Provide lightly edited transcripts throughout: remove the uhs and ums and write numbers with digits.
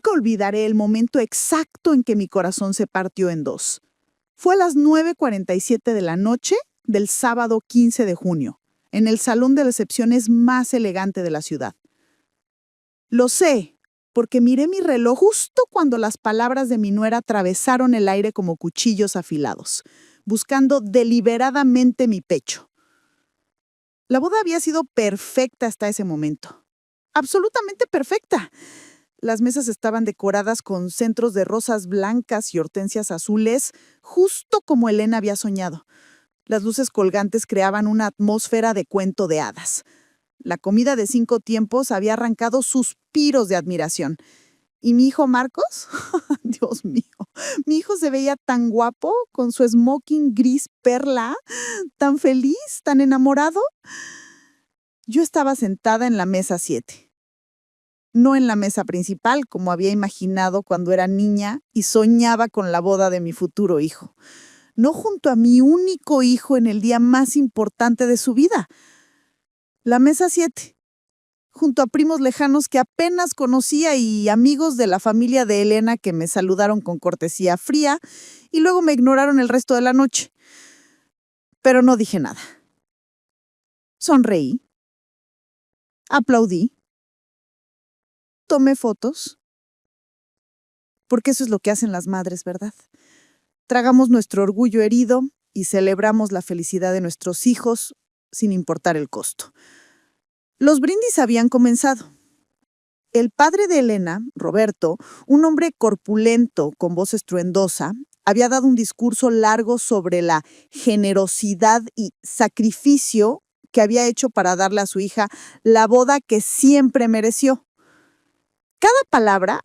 Nunca olvidaré el momento exacto en que mi corazón se partió en dos. Fue a las 9:47 de la noche del sábado 15 de junio, en el salón de recepciones más elegante de la ciudad. Lo sé, porque miré mi reloj justo cuando las palabras de mi nuera atravesaron el aire como cuchillos afilados, buscando deliberadamente mi pecho. La boda había sido perfecta hasta ese momento. Absolutamente perfecta. Las mesas estaban decoradas con centros de rosas blancas y hortensias azules, justo como Elena había soñado. Las luces colgantes creaban una atmósfera de cuento de hadas. La comida de 5 tiempos había arrancado suspiros de admiración. ¿Y mi hijo Marcos? Dios mío, mi hijo se veía tan guapo, con su smoking gris perla, tan feliz, tan enamorado. Yo estaba sentada en la mesa 7. No en la mesa principal, como había imaginado cuando era niña y soñaba con la boda de mi futuro hijo. No junto a mi único hijo en el día más importante de su vida. La mesa 7, junto a primos lejanos que apenas conocía y amigos de la familia de Elena que me saludaron con cortesía fría y luego me ignoraron el resto de la noche. Pero no dije nada. Sonreí. Aplaudí. Tomé fotos. Porque eso es lo que hacen las madres, ¿verdad? Tragamos nuestro orgullo herido y celebramos la felicidad de nuestros hijos sin importar el costo. Los brindis habían comenzado. El padre de Elena, Roberto, un hombre corpulento con voz estruendosa, había dado un discurso largo sobre la generosidad y sacrificio que había hecho para darle a su hija la boda que siempre mereció. Cada palabra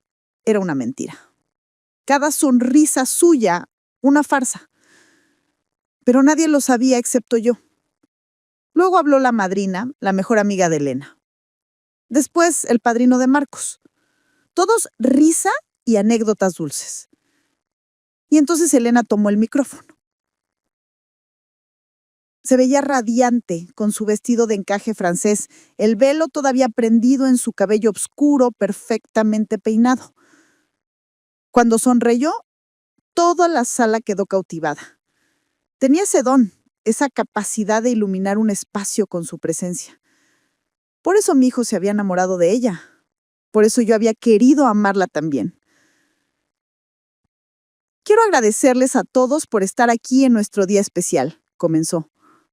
era una mentira. Cada sonrisa suya, una farsa. Pero nadie lo sabía excepto yo. Luego habló la madrina, la mejor amiga de Elena. Después el padrino de Marcos. Todos risa y anécdotas dulces. Y entonces Elena tomó el micrófono. Se veía radiante con su vestido de encaje francés, el velo todavía prendido en su cabello oscuro, perfectamente peinado. Cuando sonrió, toda la sala quedó cautivada. Tenía ese don, esa capacidad de iluminar un espacio con su presencia. Por eso mi hijo se había enamorado de ella. Por eso yo había querido amarla también. Quiero agradecerles a todos por estar aquí en nuestro día especial, comenzó,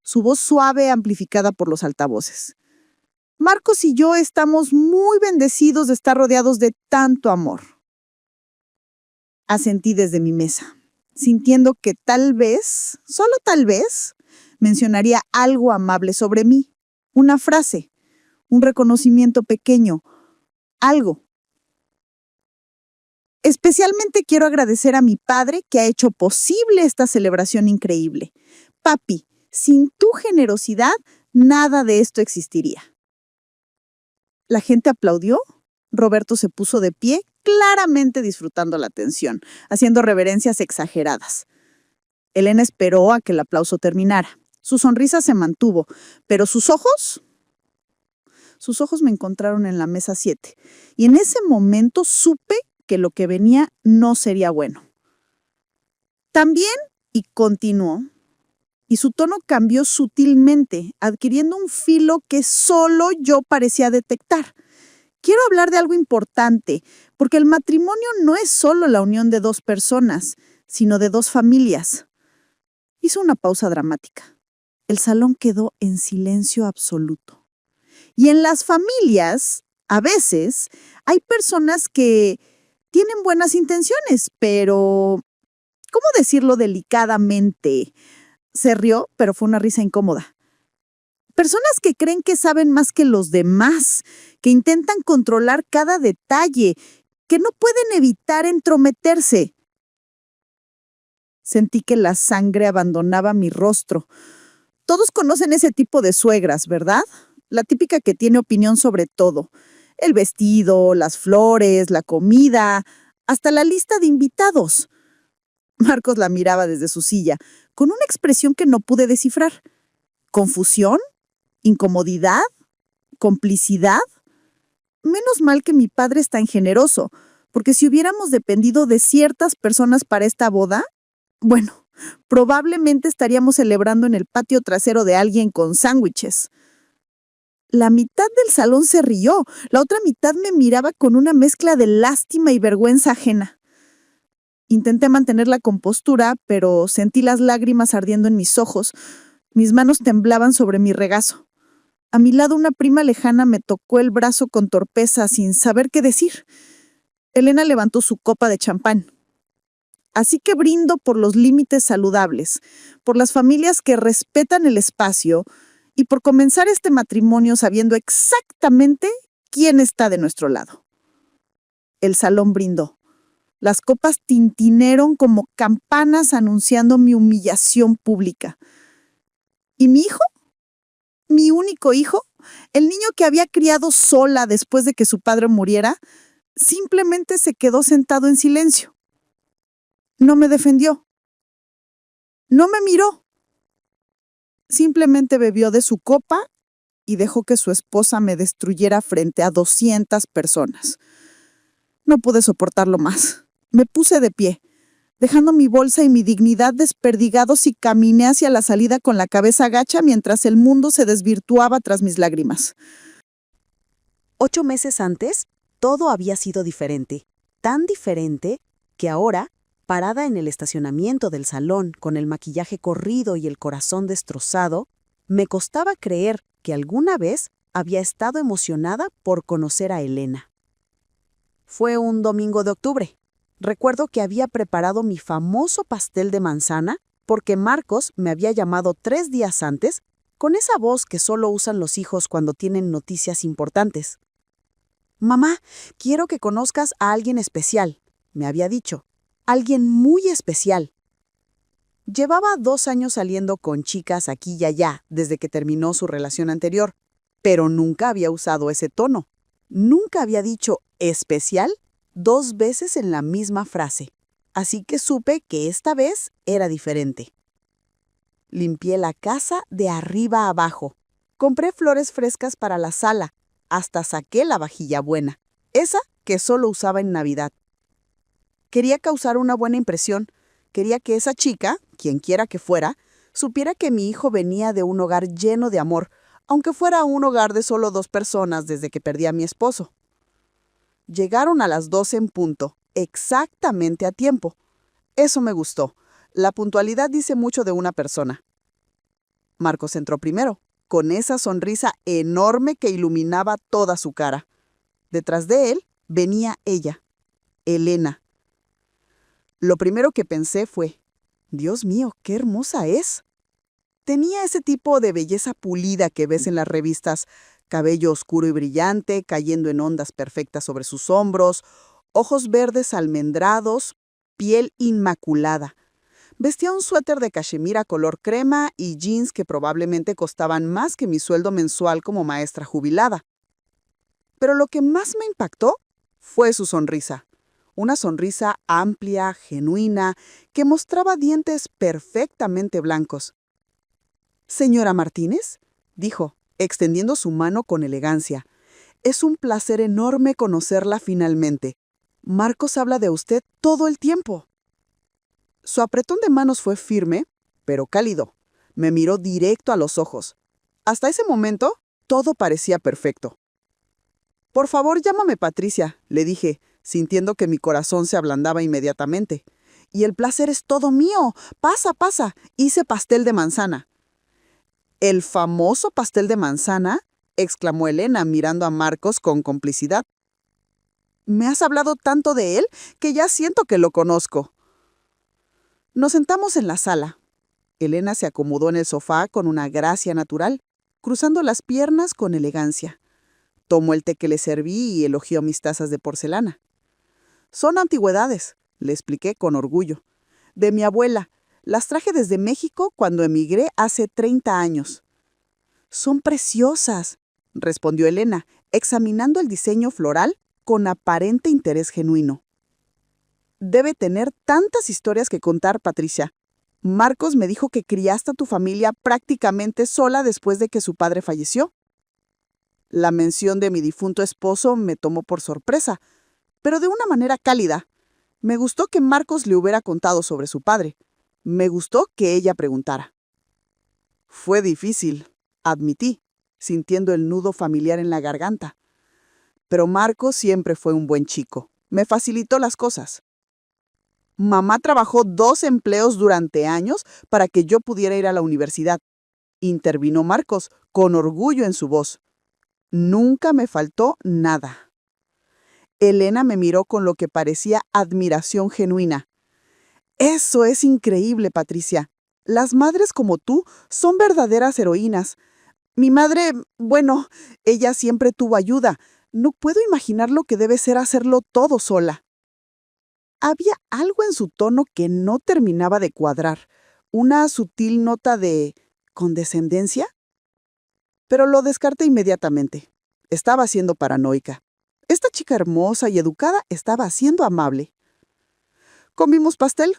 su voz suave amplificada por los altavoces. Marcos y yo estamos muy bendecidos de estar rodeados de tanto amor. Asentí desde mi mesa, sintiendo que tal vez, solo tal vez, mencionaría algo amable sobre mí, una frase, un reconocimiento pequeño, algo. Especialmente quiero agradecer a mi padre que ha hecho posible esta celebración increíble. Papi, sin tu generosidad, nada de esto existiría. La gente aplaudió. Roberto se puso de pie, claramente disfrutando la atención, haciendo reverencias exageradas. Elena esperó a que el aplauso terminara. Su sonrisa se mantuvo, pero sus ojos me encontraron en la mesa 7. Y en ese momento supe que lo que venía no sería bueno. También, y continuó, y su tono cambió sutilmente, adquiriendo un filo que solo yo parecía detectar. Quiero hablar de algo importante, porque el matrimonio no es solo la unión de 2 personas, sino de 2 familias. Hizo una pausa dramática. El salón quedó en silencio absoluto. Y en las familias, a veces, hay personas que tienen buenas intenciones, pero, ¿cómo decirlo delicadamente? Se rió, pero fue una risa incómoda. Personas que creen que saben más que los demás, que intentan controlar cada detalle, que no pueden evitar entrometerse. Sentí que la sangre abandonaba mi rostro. Todos conocen ese tipo de suegras, ¿verdad? La típica que tiene opinión sobre todo. El vestido, las flores, la comida, hasta la lista de invitados. Marcos la miraba desde su silla, con una expresión que no pude descifrar. ¿Confusión? ¿Incomodidad? ¿Complicidad? Menos mal que mi padre es tan generoso, porque si hubiéramos dependido de ciertas personas para esta boda, bueno, probablemente estaríamos celebrando en el patio trasero de alguien con sándwiches. La mitad del salón se rió, la otra mitad me miraba con una mezcla de lástima y vergüenza ajena. Intenté mantener la compostura, pero sentí las lágrimas ardiendo en mis ojos. Mis manos temblaban sobre mi regazo. A mi lado una prima lejana me tocó el brazo con torpeza, sin saber qué decir. Elena levantó su copa de champán. Así que brindo por los límites saludables, por las familias que respetan el espacio y por comenzar este matrimonio sabiendo exactamente quién está de nuestro lado. El salón brindó. Las copas tintinearon como campanas anunciando mi humillación pública. ¿Y mi hijo? Mi único hijo, el niño que había criado sola después de que su padre muriera, simplemente se quedó sentado en silencio. No me defendió. No me miró. Simplemente bebió de su copa y dejó que su esposa me destruyera frente a 200 personas. No pude soportarlo más. Me puse de pie, dejando mi bolsa y mi dignidad desperdigados y caminé hacia la salida con la cabeza gacha mientras el mundo se desvirtuaba tras mis lágrimas. 8 meses antes, todo había sido diferente. Tan diferente que ahora, parada en el estacionamiento del salón con el maquillaje corrido y el corazón destrozado, me costaba creer que alguna vez había estado emocionada por conocer a Elena. Fue un domingo de octubre. Recuerdo que había preparado mi famoso pastel de manzana porque Marcos me había llamado 3 días antes con esa voz que solo usan los hijos cuando tienen noticias importantes. «Mamá, quiero que conozcas a alguien especial», me había dicho. Alguien muy especial. Llevaba 2 años saliendo con chicas aquí y allá desde que terminó su relación anterior, pero nunca había usado ese tono. Nunca había dicho especial 2 veces en la misma frase, así que supe que esta vez era diferente. Limpié la casa de arriba a abajo. Compré flores frescas para la sala. Hasta saqué la vajilla buena, esa que solo usaba en Navidad. Quería causar una buena impresión. Quería que esa chica, quien quiera que fuera, supiera que mi hijo venía de un hogar lleno de amor, aunque fuera un hogar de solo 2 personas desde que perdí a mi esposo. Llegaron a las 12 en punto, exactamente a tiempo. Eso me gustó. La puntualidad dice mucho de una persona. Marcos entró primero, con esa sonrisa enorme que iluminaba toda su cara. Detrás de él venía ella, Elena. Lo primero que pensé fue, Dios mío, qué hermosa es. Tenía ese tipo de belleza pulida que ves en las revistas, cabello oscuro y brillante, cayendo en ondas perfectas sobre sus hombros, ojos verdes almendrados, piel inmaculada. Vestía un suéter de cachemira color crema y jeans que probablemente costaban más que mi sueldo mensual como maestra jubilada. Pero lo que más me impactó fue su sonrisa. Una sonrisa amplia, genuina, que mostraba dientes perfectamente blancos. «Señora Martínez», dijo, extendiendo su mano con elegancia, «es un placer enorme conocerla finalmente. Marcos habla de usted todo el tiempo». Su apretón de manos fue firme, pero cálido. Me miró directo a los ojos. Hasta ese momento, todo parecía perfecto. «Por favor, llámame Patricia», le dije, sintiendo que mi corazón se ablandaba inmediatamente. «Y el placer es todo mío. Pasa, pasa. Hice pastel de manzana». «¿El famoso pastel de manzana?», exclamó Elena, mirando a Marcos con complicidad. «Me has hablado tanto de él que ya siento que lo conozco». Nos sentamos en la sala. Elena se acomodó en el sofá con una gracia natural, cruzando las piernas con elegancia. Tomó el té que le serví y elogió mis tazas de porcelana. «Son antigüedades», le expliqué con orgullo. «De mi abuela. Las traje desde México cuando emigré hace 30 años». «Son preciosas», respondió Elena, examinando el diseño floral con aparente interés genuino. «Debe tener tantas historias que contar, Patricia. Marcos me dijo que criaste a tu familia prácticamente sola después de que su padre falleció». La mención de mi difunto esposo me tomó por sorpresa, pero de una manera cálida. Me gustó que Marcos le hubiera contado sobre su padre. Me gustó que ella preguntara. Fue difícil, admití, sintiendo el nudo familiar en la garganta. Pero Marcos siempre fue un buen chico. Me facilitó las cosas. Mamá trabajó 2 empleos durante años para que yo pudiera ir a la universidad. Intervino Marcos, con orgullo en su voz. Nunca me faltó nada. Elena me miró con lo que parecía admiración genuina. Eso es increíble, Patricia. Las madres como tú son verdaderas heroínas. Mi madre, bueno, ella siempre tuvo ayuda. No puedo imaginar lo que debe ser hacerlo todo sola. Había algo en su tono que no terminaba de cuadrar, una sutil nota de condescendencia. Pero lo descarté inmediatamente. Estaba siendo paranoica. Esta chica hermosa y educada estaba siendo amable. Comimos pastel.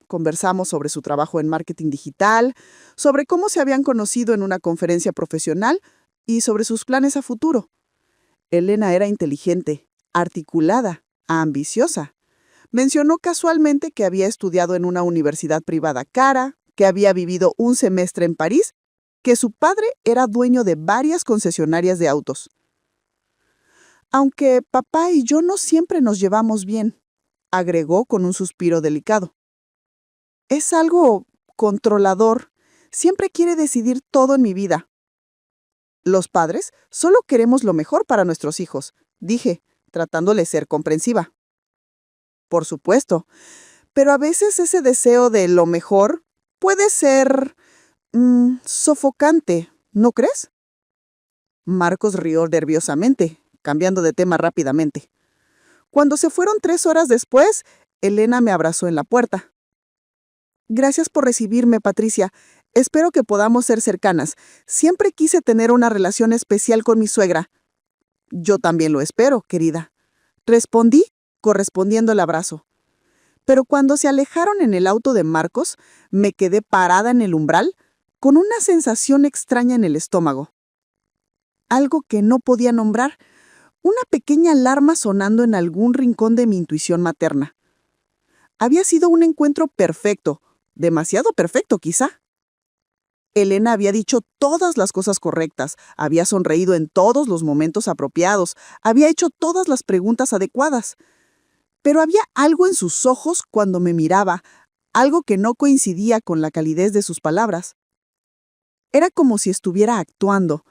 Conversamos sobre su trabajo en marketing digital, sobre cómo se habían conocido en una conferencia profesional y sobre sus planes a futuro. Elena era inteligente, articulada, ambiciosa. Mencionó casualmente que había estudiado en una universidad privada cara, que había vivido un semestre en París, que su padre era dueño de varias concesionarias de autos. Aunque papá y yo no siempre nos llevamos bien, agregó con un suspiro delicado. Es algo controlador. Siempre quiere decidir todo en mi vida. Los padres solo queremos lo mejor para nuestros hijos, dije, tratándole de ser comprensiva. Por supuesto, pero a veces ese deseo de lo mejor puede ser sofocante, ¿no crees? Marcos rió nerviosamente, cambiando de tema rápidamente. Cuando se fueron 3 horas después, Elena me abrazó en la puerta. Gracias por recibirme, Patricia. Espero que podamos ser cercanas. Siempre quise tener una relación especial con mi suegra. Yo también lo espero, querida. Respondí, correspondiendo el abrazo. Pero cuando se alejaron en el auto de Marcos, me quedé parada en el umbral con una sensación extraña en el estómago. Algo que no podía nombrar, una pequeña alarma sonando en algún rincón de mi intuición materna. Había sido un encuentro perfecto, demasiado perfecto quizá. Elena había dicho todas las cosas correctas, había sonreído en todos los momentos apropiados, había hecho todas las preguntas adecuadas. Pero había algo en sus ojos cuando me miraba, algo que no coincidía con la calidez de sus palabras. Era como si estuviera actuando,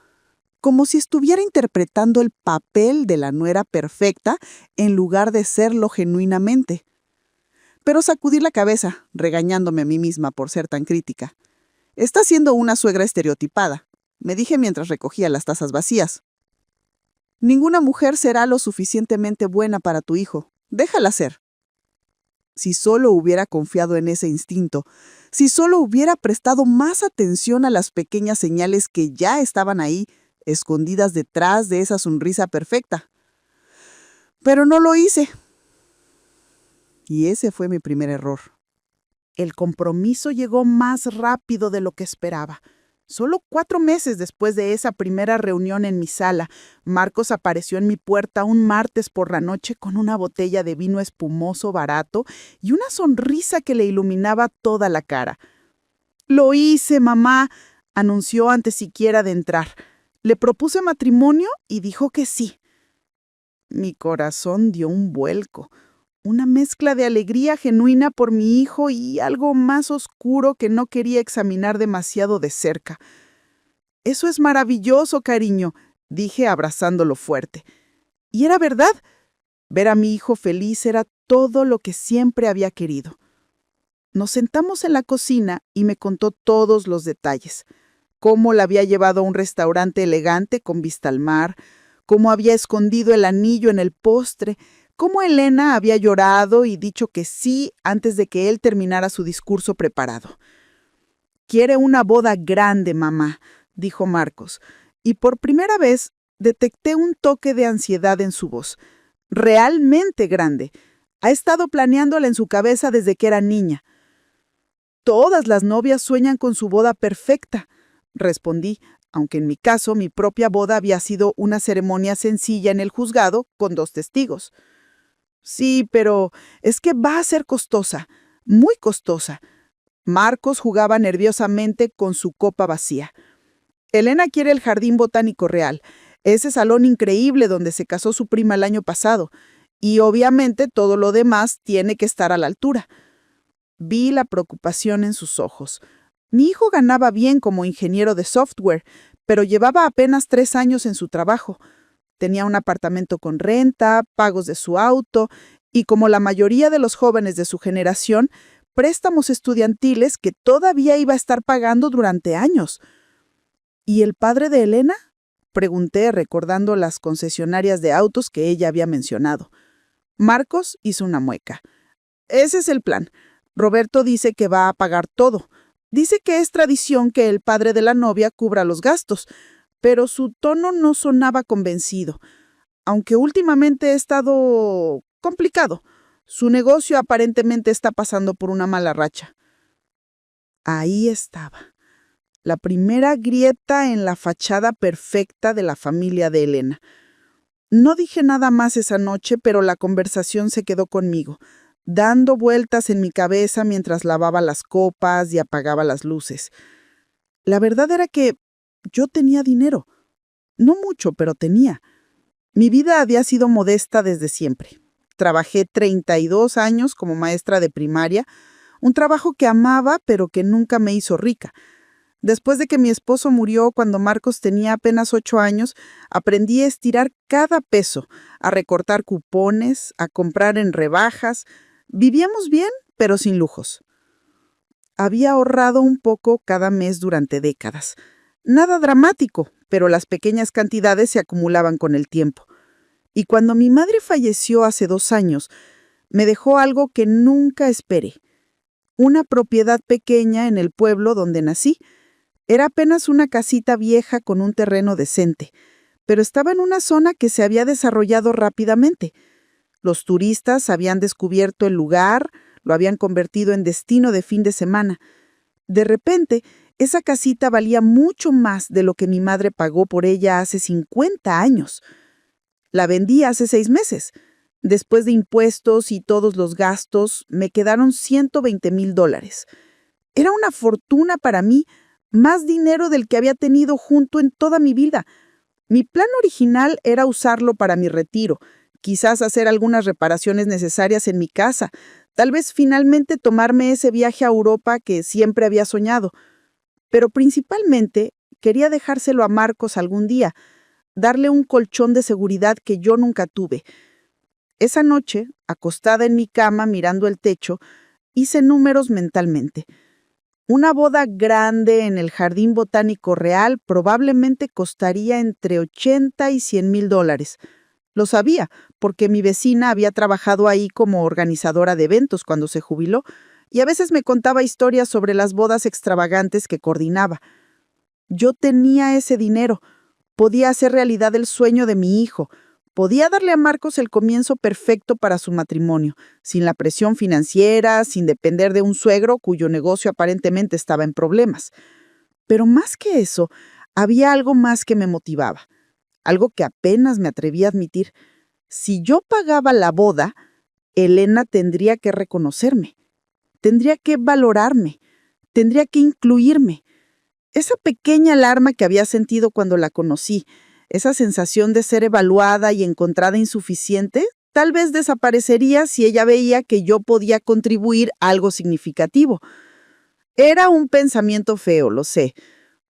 como si estuviera interpretando el papel de la nuera perfecta en lugar de serlo genuinamente. Pero sacudí la cabeza, regañándome a mí misma por ser tan crítica. Está siendo una suegra estereotipada, me dije mientras recogía las tazas vacías. Ninguna mujer será lo suficientemente buena para tu hijo. Déjala ser. Si solo hubiera confiado en ese instinto, si solo hubiera prestado más atención a las pequeñas señales que ya estaban ahí, escondidas detrás de esa sonrisa perfecta. Pero no lo hice. Y ese fue mi primer error. El compromiso llegó más rápido de lo que esperaba. Solo 4 meses después de esa primera reunión en mi sala, Marcos apareció en mi puerta un martes por la noche con una botella de vino espumoso barato y una sonrisa que le iluminaba toda la cara. «Lo hice, mamá», anunció antes siquiera de entrar. Le propuse matrimonio y dijo que sí. Mi corazón dio un vuelco. Una mezcla de alegría genuina por mi hijo y algo más oscuro que no quería examinar demasiado de cerca. «Eso es maravilloso, cariño», dije abrazándolo fuerte. Y era verdad. Ver a mi hijo feliz era todo lo que siempre había querido. Nos sentamos en la cocina y me contó todos los detalles. Cómo la había llevado a un restaurante elegante con vista al mar, cómo había escondido el anillo en el postre, cómo Elena había llorado y dicho que sí antes de que él terminara su discurso preparado. «Quiere una boda grande, mamá», dijo Marcos, y por primera vez detecté un toque de ansiedad en su voz. Realmente grande. Ha estado planeándola en su cabeza desde que era niña. «Todas las novias sueñan con su boda perfecta», respondí, aunque en mi caso mi propia boda había sido una ceremonia sencilla en el juzgado con 2 testigos. Sí, pero es que va a ser costosa, muy costosa. Marcos jugaba nerviosamente con su copa vacía. Elena quiere el Jardín Botánico Real, ese salón increíble donde se casó su prima el año pasado, y obviamente todo lo demás tiene que estar a la altura. Vi la preocupación en sus ojos. Mi hijo ganaba bien como ingeniero de software, pero llevaba apenas 3 años en su trabajo. Tenía un apartamento con renta, pagos de su auto y, como la mayoría de los jóvenes de su generación, préstamos estudiantiles que todavía iba a estar pagando durante años. ¿Y el padre de Elena? Pregunté, recordando las concesionarias de autos que ella había mencionado. Marcos hizo una mueca. Ese es el plan. Roberto dice que va a pagar todo. Dice que es tradición que el padre de la novia cubra los gastos, pero su tono no sonaba convencido, aunque últimamente ha estado complicado. Su negocio aparentemente está pasando por una mala racha. Ahí estaba, la primera grieta en la fachada perfecta de la familia de Elena. No dije nada más esa noche, pero la conversación se quedó conmigo, dando vueltas en mi cabeza mientras lavaba las copas y apagaba las luces. La verdad era que yo tenía dinero. No mucho, pero tenía. Mi vida había sido modesta desde siempre. Trabajé 32 años como maestra de primaria, un trabajo que amaba, pero que nunca me hizo rica. Después de que mi esposo murió cuando Marcos tenía apenas 8 años, aprendí a estirar cada peso, a recortar cupones, a comprar en rebajas. Vivíamos bien, pero sin lujos. Había ahorrado un poco cada mes durante décadas. Nada dramático, pero las pequeñas cantidades se acumulaban con el tiempo. Y cuando mi madre falleció hace 2 años, me dejó algo que nunca esperé. Una propiedad pequeña en el pueblo donde nací. Era apenas una casita vieja con un terreno decente, pero estaba en una zona que se había desarrollado rápidamente. Los turistas habían descubierto el lugar, lo habían convertido en destino de fin de semana. De repente, esa casita valía mucho más de lo que mi madre pagó por ella hace 50 años. La vendí hace 6 meses. Después de impuestos y todos los gastos, me quedaron $120,000. Era una fortuna para mí, más dinero del que había tenido junto en toda mi vida. Mi plan original era usarlo para mi retiro, quizás hacer algunas reparaciones necesarias en mi casa, tal vez finalmente tomarme ese viaje a Europa que siempre había soñado. Pero principalmente quería dejárselo a Marcos algún día, darle un colchón de seguridad que yo nunca tuve. Esa noche, acostada en mi cama mirando el techo, hice números mentalmente. Una boda grande en el Jardín Botánico Real probablemente costaría entre $80,000 y $100,000. Lo sabía, porque mi vecina había trabajado ahí como organizadora de eventos cuando se jubiló, y a veces me contaba historias sobre las bodas extravagantes que coordinaba. Yo tenía ese dinero, podía hacer realidad el sueño de mi hijo, podía darle a Marcos el comienzo perfecto para su matrimonio, sin la presión financiera, sin depender de un suegro cuyo negocio aparentemente estaba en problemas. Pero más que eso, había algo más que me motivaba, algo que apenas me atreví a admitir. Si yo pagaba la boda, Elena tendría que reconocerme, tendría que valorarme, tendría que incluirme. Esa pequeña alarma que había sentido cuando la conocí, esa sensación de ser evaluada y encontrada insuficiente, tal vez desaparecería si ella veía que yo podía contribuir a algo significativo. Era un pensamiento feo, lo sé,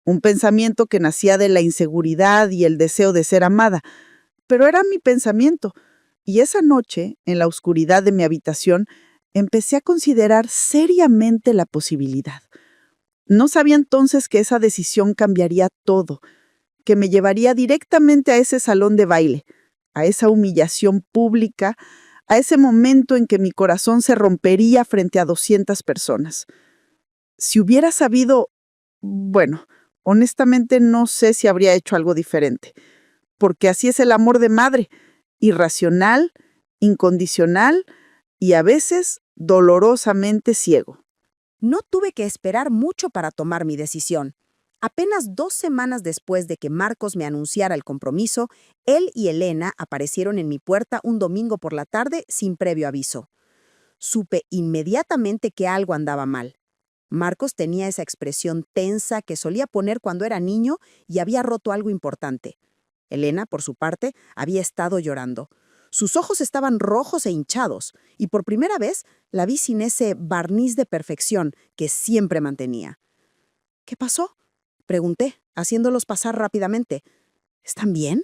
un pensamiento que nacía de la inseguridad y el deseo de ser amada, pero era mi pensamiento. Y esa noche, en la oscuridad de mi habitación, empecé a considerar seriamente la posibilidad. No sabía entonces que esa decisión cambiaría todo, que me llevaría directamente a ese salón de baile, a esa humillación pública, a ese momento en que mi corazón se rompería frente a 200 personas. Si hubiera sabido, bueno, honestamente no sé si habría hecho algo diferente, porque así es el amor de madre, irracional, incondicional y a veces dolorosamente ciego. No tuve que esperar mucho para tomar mi decisión. Apenas 2 semanas después de que Marcos me anunciara el compromiso, él y Elena aparecieron en mi puerta un domingo por la tarde sin previo aviso. Supe inmediatamente que algo andaba mal. Marcos tenía esa expresión tensa que solía poner cuando era niño y había roto algo importante. Elena, por su parte, había estado llorando. Sus ojos estaban rojos e hinchados, y por primera vez la vi sin ese barniz de perfección que siempre mantenía. ¿Qué pasó?, pregunté, haciéndolos pasar rápidamente. ¿Están bien?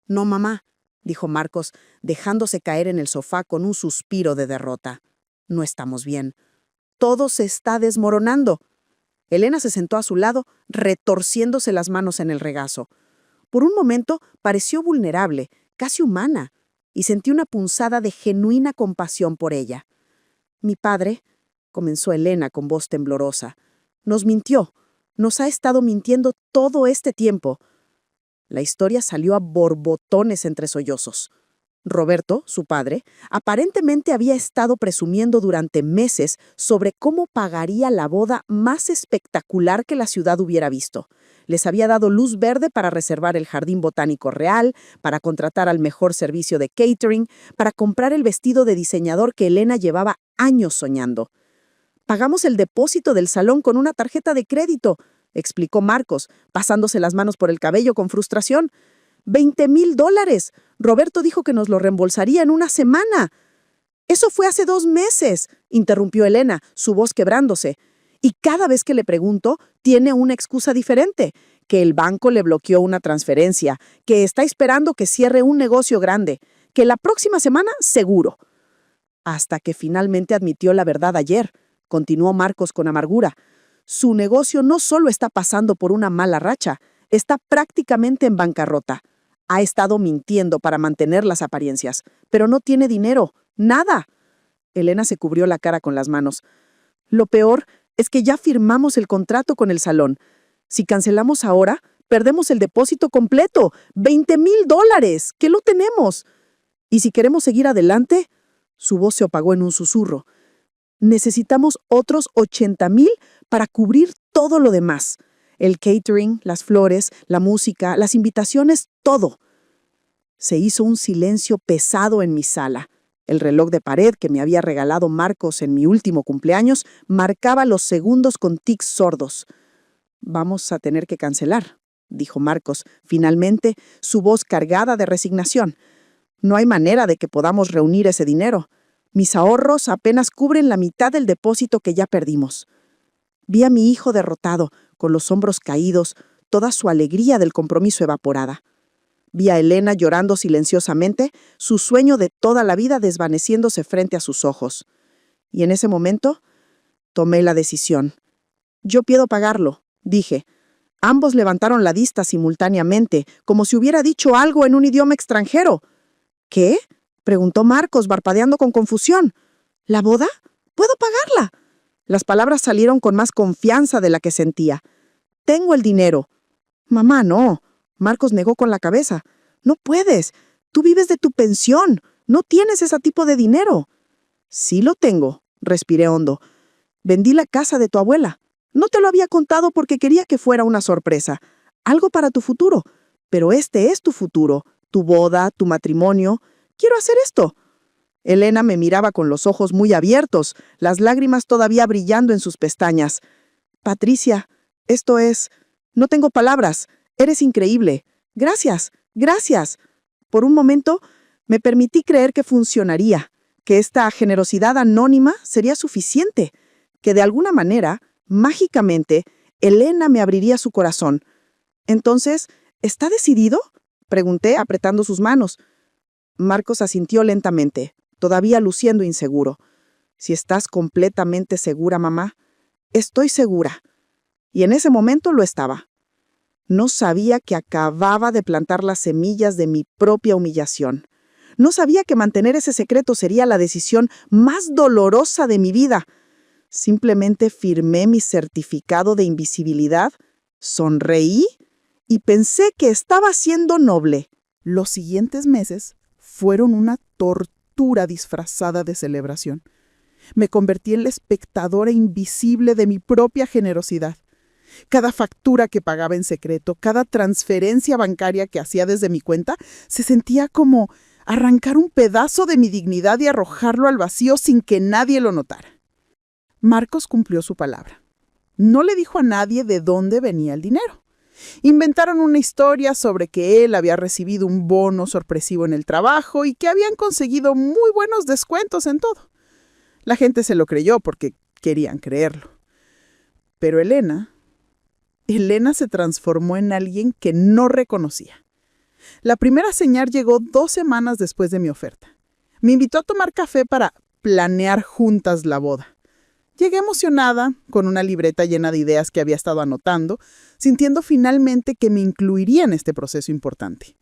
No, mamá, dijo Marcos, dejándose caer en el sofá con un suspiro de derrota. No estamos bien. Todo se está desmoronando. Elena se sentó a su lado, retorciéndose las manos en el regazo. Por un momento pareció vulnerable, casi humana, y sentí una punzada de genuina compasión por ella. Mi padre, comenzó Elena con voz temblorosa, nos mintió. Nos ha estado mintiendo todo este tiempo. La historia salió a borbotones entre sollozos. Roberto, su padre, aparentemente había estado presumiendo durante meses sobre cómo pagaría la boda más espectacular que la ciudad hubiera visto. Les había dado luz verde para reservar el jardín botánico real, para contratar al mejor servicio de catering, para comprar el vestido de diseñador que Elena llevaba años soñando. Pagamos el depósito del salón con una tarjeta de crédito, explicó Marcos, pasándose las manos por el cabello con frustración. $20,000. Roberto dijo que nos lo reembolsaría en una semana. Eso fue hace 2 meses, interrumpió Elena, su voz quebrándose. Y cada vez que le pregunto, tiene una excusa diferente, que el banco le bloqueó una transferencia, que está esperando que cierre un negocio grande, que la próxima semana seguro. Hasta que finalmente admitió la verdad ayer, continuó Marcos con amargura. Su negocio no solo está pasando por una mala racha, está prácticamente en bancarrota. Ha estado mintiendo para mantener las apariencias, pero no tiene dinero, nada. Elena se cubrió la cara con las manos. Lo peor es que ya firmamos el contrato con el salón. Si cancelamos ahora, perdemos el depósito completo, $20,000, que lo tenemos. Y si queremos seguir adelante, su voz se apagó en un susurro. Necesitamos otros 80,000 para cubrir todo lo demás. El catering, las flores, la música, las invitaciones, todo. Se hizo un silencio pesado en mi sala. El reloj de pared que me había regalado Marcos en mi último cumpleaños marcaba los segundos con tics sordos. Vamos a tener que cancelar, dijo Marcos, finalmente, su voz cargada de resignación. No hay manera de que podamos reunir ese dinero. Mis ahorros apenas cubren la mitad del depósito que ya perdimos. Vi a mi hijo derrotado, con los hombros caídos, toda su alegría del compromiso evaporada. Vi a Elena llorando silenciosamente, su sueño de toda la vida desvaneciéndose frente a sus ojos. Y en ese momento, tomé la decisión. Yo puedo pagarlo, dije. Ambos levantaron la vista simultáneamente, como si hubiera dicho algo en un idioma extranjero. ¿Qué?, preguntó Marcos, parpadeando con confusión. ¿La boda? ¿Puedo pagarla? Las palabras salieron con más confianza de la que sentía. Tengo el dinero. Mamá, no. Marcos negó con la cabeza. No puedes. Tú vives de tu pensión. No tienes ese tipo de dinero. Sí lo tengo, respiré hondo. Vendí la casa de tu abuela. No te lo había contado porque quería que fuera una sorpresa. Algo para tu futuro. Pero este es tu futuro. Tu boda, tu matrimonio. Quiero hacer esto. Elena me miraba con los ojos muy abiertos, las lágrimas todavía brillando en sus pestañas. Patricia, esto es... No tengo palabras. Eres increíble. Gracias, gracias. Por un momento, me permití creer que funcionaría, que esta generosidad anónima sería suficiente, que de alguna manera, mágicamente, Elena me abriría su corazón. Entonces, ¿está decidido?, pregunté, apretando sus manos. Marcos asintió lentamente, todavía luciendo inseguro. Si estás completamente segura, mamá. Estoy segura. Y en ese momento lo estaba. No sabía que acababa de plantar las semillas de mi propia humillación. No sabía que mantener ese secreto sería la decisión más dolorosa de mi vida. Simplemente firmé mi certificado de invisibilidad, sonreí y pensé que estaba siendo noble. Los siguientes meses fueron una tortura disfrazada de celebración. Me convertí en la espectadora invisible de mi propia generosidad. Cada factura que pagaba en secreto, cada transferencia bancaria que hacía desde mi cuenta, se sentía como arrancar un pedazo de mi dignidad y arrojarlo al vacío sin que nadie lo notara. Marcos cumplió su palabra. No le dijo a nadie de dónde venía el dinero. Inventaron una historia sobre que él había recibido un bono sorpresivo en el trabajo y que habían conseguido muy buenos descuentos en todo. La gente se lo creyó porque querían creerlo. Pero Elena se transformó en alguien que no reconocía. La primera señal llegó 2 semanas después de mi oferta. Me invitó a tomar café para planear juntas la boda. Llegué emocionada, con una libreta llena de ideas que había estado anotando, sintiendo finalmente que me incluiría en este proceso importante.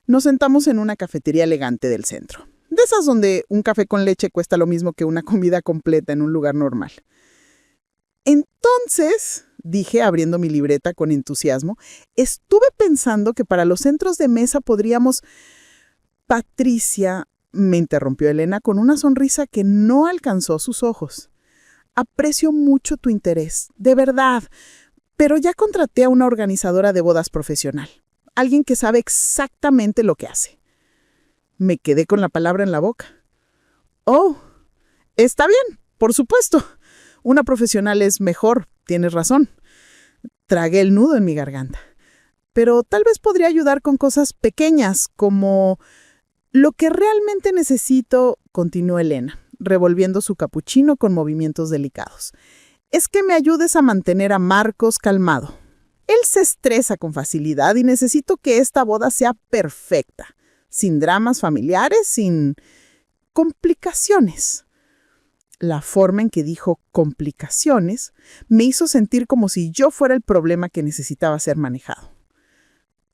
Nos sentamos en una cafetería elegante del centro, de esas donde un café con leche cuesta lo mismo que una comida completa en un lugar normal. Entonces, dije abriendo mi libreta con entusiasmo, estuve pensando que para los centros de mesa podríamos... Patricia, me interrumpió Elena con una sonrisa que no alcanzó sus ojos. Aprecio mucho tu interés, de verdad, pero ya contraté a una organizadora de bodas profesional, alguien que sabe exactamente lo que hace. Me quedé con la palabra en la boca. Oh, está bien, por supuesto. Una profesional es mejor, tienes razón. Tragué el nudo en mi garganta. Pero tal vez podría ayudar con cosas pequeñas, como... Lo que realmente necesito, continuó Elena, revolviendo su capuchino con movimientos delicados, es que me ayudes a mantener a Marcos calmado. Él se estresa con facilidad y necesito que esta boda sea perfecta, sin dramas familiares, sin complicaciones. La forma en que dijo complicaciones me hizo sentir como si yo fuera el problema que necesitaba ser manejado.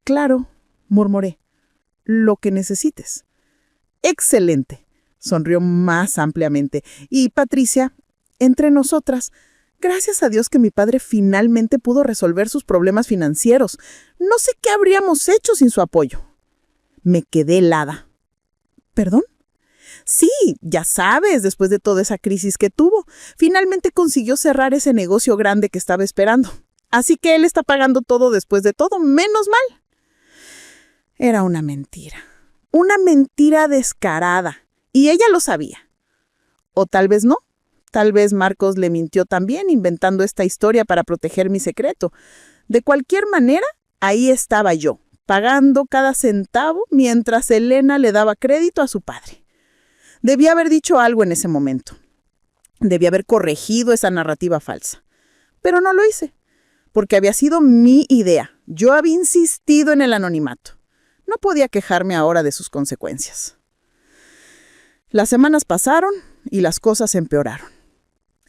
Claro, murmuré, lo que necesites. Excelente, sonrió más ampliamente. Y Patricia, entre nosotras, gracias a Dios que mi padre finalmente pudo resolver sus problemas financieros. No sé qué habríamos hecho sin su apoyo. Me quedé helada. ¿Perdón? Sí, ya sabes, después de toda esa crisis que tuvo, finalmente consiguió cerrar ese negocio grande que estaba esperando. Así que él está pagando todo después de todo, menos mal. Era una mentira descarada, y ella lo sabía. O tal vez no, tal vez Marcos le mintió también inventando esta historia para proteger mi secreto. De cualquier manera, ahí estaba yo, pagando cada centavo mientras Elena le daba crédito a su padre. Debía haber dicho algo en ese momento. Debía haber corregido esa narrativa falsa. Pero no lo hice, porque había sido mi idea. Yo había insistido en el anonimato. No podía quejarme ahora de sus consecuencias. Las semanas pasaron y las cosas empeoraron.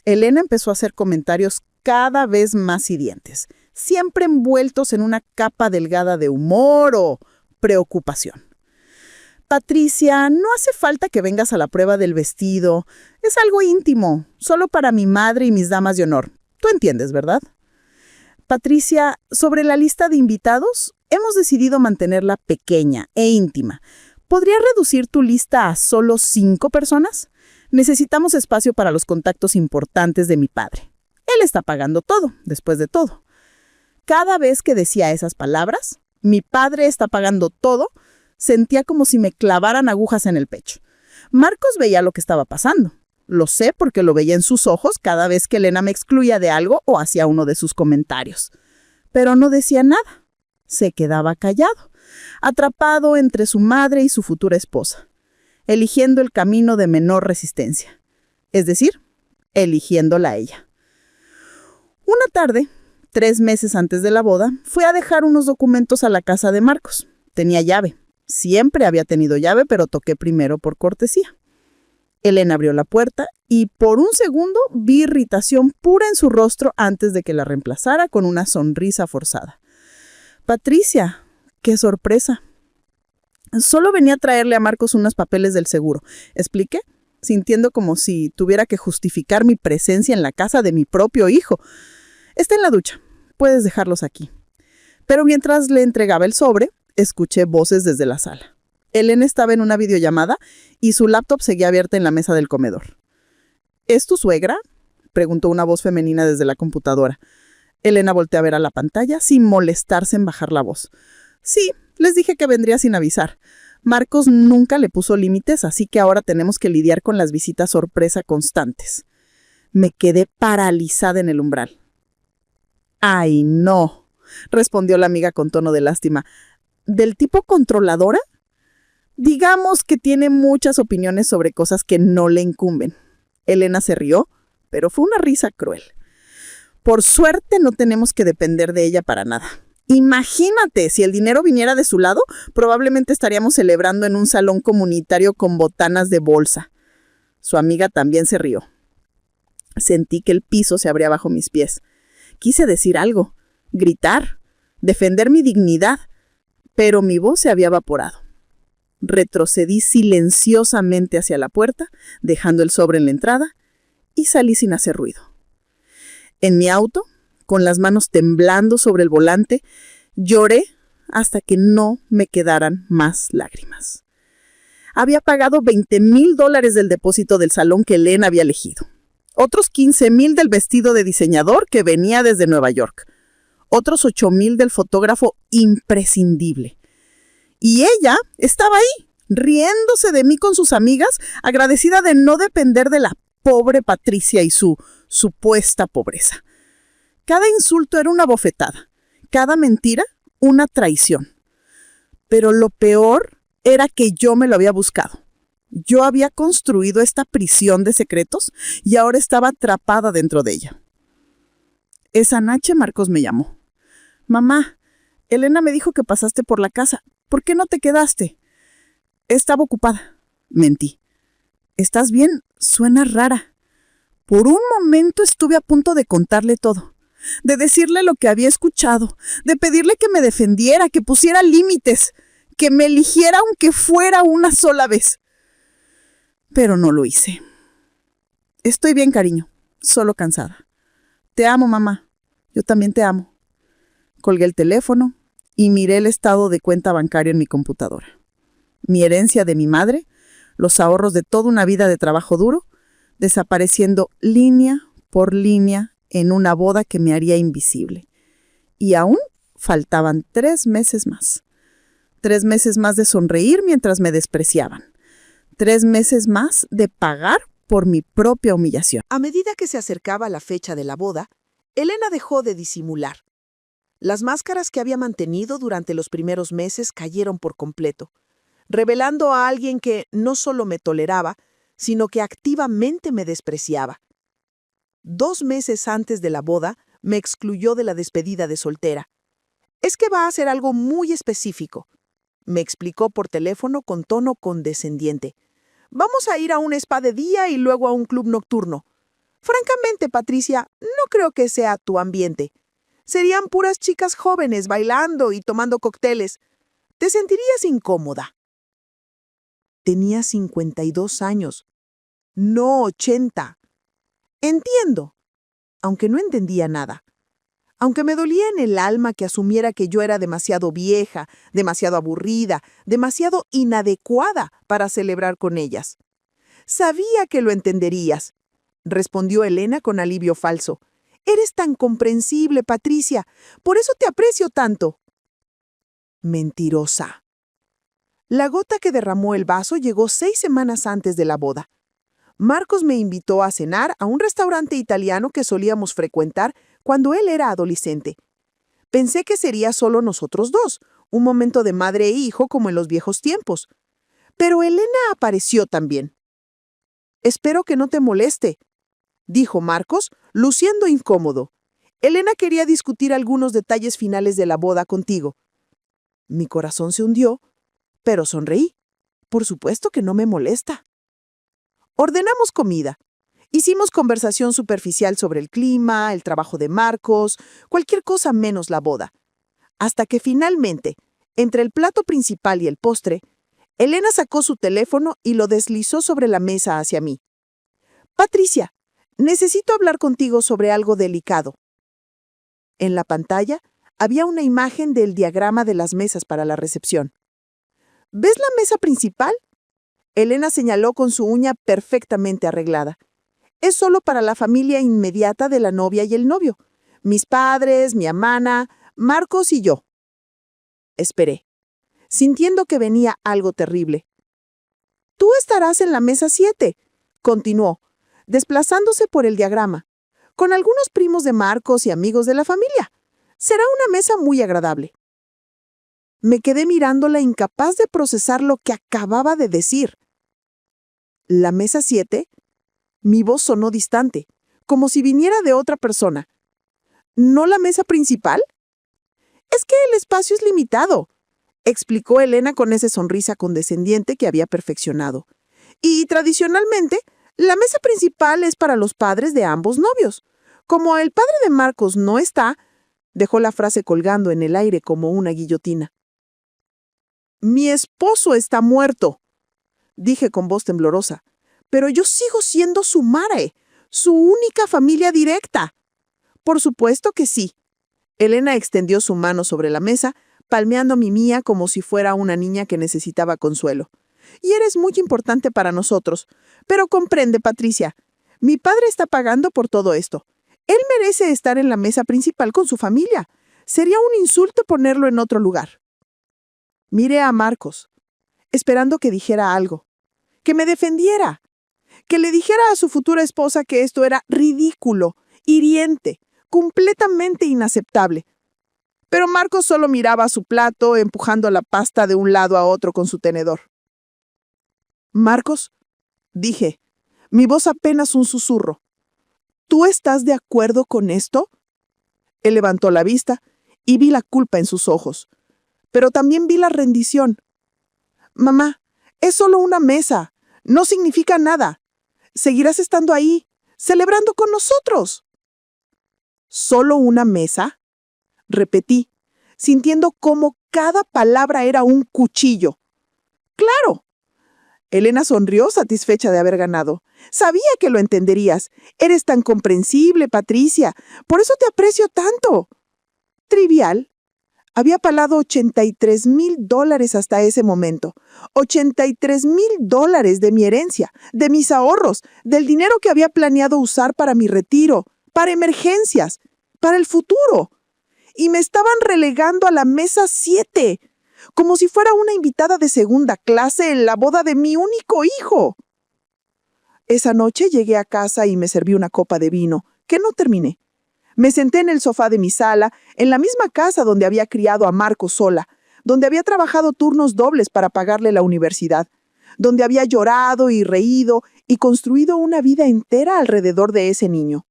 Elena empezó a hacer comentarios cada vez más hirientes, siempre envueltos en una capa delgada de humor o preocupación. Patricia, no hace falta que vengas a la prueba del vestido. Es algo íntimo, solo para mi madre y mis damas de honor. Tú entiendes, ¿verdad? Patricia, sobre la lista de invitados, hemos decidido mantenerla pequeña e íntima. ¿Podrías reducir tu lista a solo 5 personas? Necesitamos espacio para los contactos importantes de mi padre. Él está pagando todo, después de todo. Cada vez que decía esas palabras, mi padre está pagando todo, sentía como si me clavaran agujas en el pecho. Marcos veía lo que estaba pasando. Lo sé porque lo veía en sus ojos cada vez que Elena me excluía de algo o hacía uno de sus comentarios. Pero no decía nada. Se quedaba callado, atrapado entre su madre y su futura esposa, eligiendo el camino de menor resistencia. Es decir, eligiéndola a ella. Una tarde, 3 meses antes de la boda, fui a dejar unos documentos a la casa de Marcos. Tenía llave. Siempre había tenido llave, pero toqué primero por cortesía. Elena abrió la puerta y por un segundo vi irritación pura en su rostro antes de que la reemplazara con una sonrisa forzada. Patricia, qué sorpresa. Solo venía a traerle a Marcos unos papeles del seguro, expliqué, sintiendo como si tuviera que justificar mi presencia en la casa de mi propio hijo. Está en la ducha, puedes dejarlos aquí. Pero mientras le entregaba el sobre, escuché voces desde la sala. Elena estaba en una videollamada y su laptop seguía abierta en la mesa del comedor. ¿Es tu suegra?, preguntó una voz femenina desde la computadora. Elena volteó a ver a la pantalla sin molestarse en bajar la voz. Sí, les dije que vendría sin avisar. Marcos nunca le puso límites, así que ahora tenemos que lidiar con las visitas sorpresa constantes. Me quedé paralizada en el umbral. ¡Ay, no!, respondió la amiga con tono de lástima. ¿Del tipo controladora? Digamos que tiene muchas opiniones sobre cosas que no le incumben. Elena se rió, pero fue una risa cruel. Por suerte no tenemos que depender de ella para nada. Imagínate, si el dinero viniera de su lado, probablemente estaríamos celebrando en un salón comunitario con botanas de bolsa. Su amiga también se rió. Sentí que el piso se abría bajo mis pies. Quise decir algo, gritar, defender mi dignidad, pero mi voz se había evaporado. Retrocedí silenciosamente hacia la puerta, dejando el sobre en la entrada, y salí sin hacer ruido. En mi auto, con las manos temblando sobre el volante, lloré hasta que no me quedaran más lágrimas. Había pagado $20,000 del depósito del salón que Elena había elegido. Otros $15,000 del vestido de diseñador que venía desde Nueva York. Otros $8,000 del fotógrafo imprescindible. Y ella estaba ahí, riéndose de mí con sus amigas, agradecida de no depender de la pobre Patricia y su supuesta pobreza. Cada insulto era una bofetada, cada mentira una traición. Pero lo peor era que yo me lo había buscado. Yo había construido esta prisión de secretos y ahora estaba atrapada dentro de ella. Esa noche Marcos me llamó. Mamá, Elena me dijo que pasaste por la casa. ¿Por qué no te quedaste? Estaba ocupada. Mentí. ¿Estás bien? Suena rara. Por un momento estuve a punto de contarle todo, de decirle lo que había escuchado, de pedirle que me defendiera, que pusiera límites, que me eligiera aunque fuera una sola vez. Pero no lo hice. Estoy bien, cariño, solo cansada. Te amo, mamá. Yo también te amo. Colgué el teléfono y miré el estado de cuenta bancaria en mi computadora. Mi herencia de mi madre, los ahorros de toda una vida de trabajo duro, desapareciendo línea por línea en una boda que me haría invisible. Y aún faltaban 3 meses más. 3 meses más de sonreír mientras me despreciaban. 3 meses más de pagar por mi propia humillación. A medida que se acercaba la fecha de la boda, Elena dejó de disimular. Las máscaras que había mantenido durante los primeros meses cayeron por completo, revelando a alguien que no solo me toleraba, sino que activamente me despreciaba. 2 meses antes de la boda, me excluyó de la despedida de soltera. Es que va a hacer algo muy específico, me explicó por teléfono con tono condescendiente. Vamos a ir a un spa de día y luego a un club nocturno. Francamente, Patricia, no creo que sea tu ambiente. Serían puras chicas jóvenes bailando y tomando cócteles. Te sentirías incómoda. Tenía 52 años, no 80. Entiendo, aunque no entendía nada. Aunque me dolía en el alma que asumiera que yo era demasiado vieja, demasiado aburrida, demasiado inadecuada para celebrar con ellas. Sabía que lo entenderías, respondió Elena con alivio falso. Eres tan comprensible, Patricia, por eso te aprecio tanto. Mentirosa. La gota que derramó el vaso llegó 6 semanas antes de la boda. Marcos me invitó a cenar a un restaurante italiano que solíamos frecuentar cuando él era adolescente. Pensé que sería solo nosotros dos, un momento de madre e hijo como en los viejos tiempos. Pero Elena apareció también. Espero que no te moleste, dijo Marcos, luciendo incómodo. Elena quería discutir algunos detalles finales de la boda contigo. Mi corazón se hundió, pero sonreí. Por supuesto que no me molesta. Ordenamos comida. Hicimos conversación superficial sobre el clima, el trabajo de Marcos, cualquier cosa menos la boda. Hasta que finalmente, entre el plato principal y el postre, Elena sacó su teléfono y lo deslizó sobre la mesa hacia mí. Patricia, necesito hablar contigo sobre algo delicado. En la pantalla había una imagen del diagrama de las mesas para la recepción. ¿Ves la mesa principal? Elena señaló con su uña perfectamente arreglada. Es solo para la familia inmediata de la novia y el novio. Mis padres, mi hermana, Marcos y yo. Esperé, sintiendo que venía algo terrible. Tú estarás en la mesa 7, continuó, desplazándose por el diagrama, con algunos primos de Marcos y amigos de la familia. Será una mesa muy agradable. Me quedé mirándola incapaz de procesar lo que acababa de decir. ¿La mesa 7? Mi voz sonó distante, como si viniera de otra persona. ¿No la mesa principal? Es que el espacio es limitado, explicó Elena con esa sonrisa condescendiente que había perfeccionado. Y tradicionalmente, la mesa principal es para los padres de ambos novios. Como el padre de Marcos no está, dejó la frase colgando en el aire como una guillotina. Mi esposo está muerto, dije con voz temblorosa, pero yo sigo siendo su madre, su única familia directa. Por supuesto que sí. Elena extendió su mano sobre la mesa, palmeando mi mía como si fuera una niña que necesitaba consuelo. Y eres muy importante para nosotros. Pero comprende, Patricia, mi padre está pagando por todo esto. Él merece estar en la mesa principal con su familia. Sería un insulto ponerlo en otro lugar. Miré a Marcos, esperando que dijera algo, que me defendiera, que le dijera a su futura esposa que esto era ridículo, hiriente, completamente inaceptable. Pero Marcos solo miraba a su plato, empujando la pasta de un lado a otro con su tenedor. Marcos, dije, mi voz apenas un susurro. ¿Tú estás de acuerdo con esto? Él levantó la vista y vi la culpa en sus ojos, pero también vi la rendición. Mamá, es solo una mesa, no significa nada. Seguirás estando ahí, celebrando con nosotros. ¿Solo una mesa? Repetí, sintiendo cómo cada palabra era un cuchillo. ¡Claro! Elena sonrió satisfecha de haber ganado. Sabía que lo entenderías. Eres tan comprensible, Patricia. Por eso te aprecio tanto. Trivial. Había pagado $83,000 hasta ese momento. $83,000 de mi herencia, de mis ahorros, del dinero que había planeado usar para mi retiro, para emergencias, para el futuro. Y me estaban relegando a la mesa 7, como si fuera una invitada de segunda clase en la boda de mi único hijo. Esa noche llegué a casa y me serví una copa de vino, que no terminé. Me senté en el sofá de mi sala, en la misma casa donde había criado a Marcos sola, donde había trabajado turnos dobles para pagarle la universidad, donde había llorado y reído y construido una vida entera alrededor de ese niño.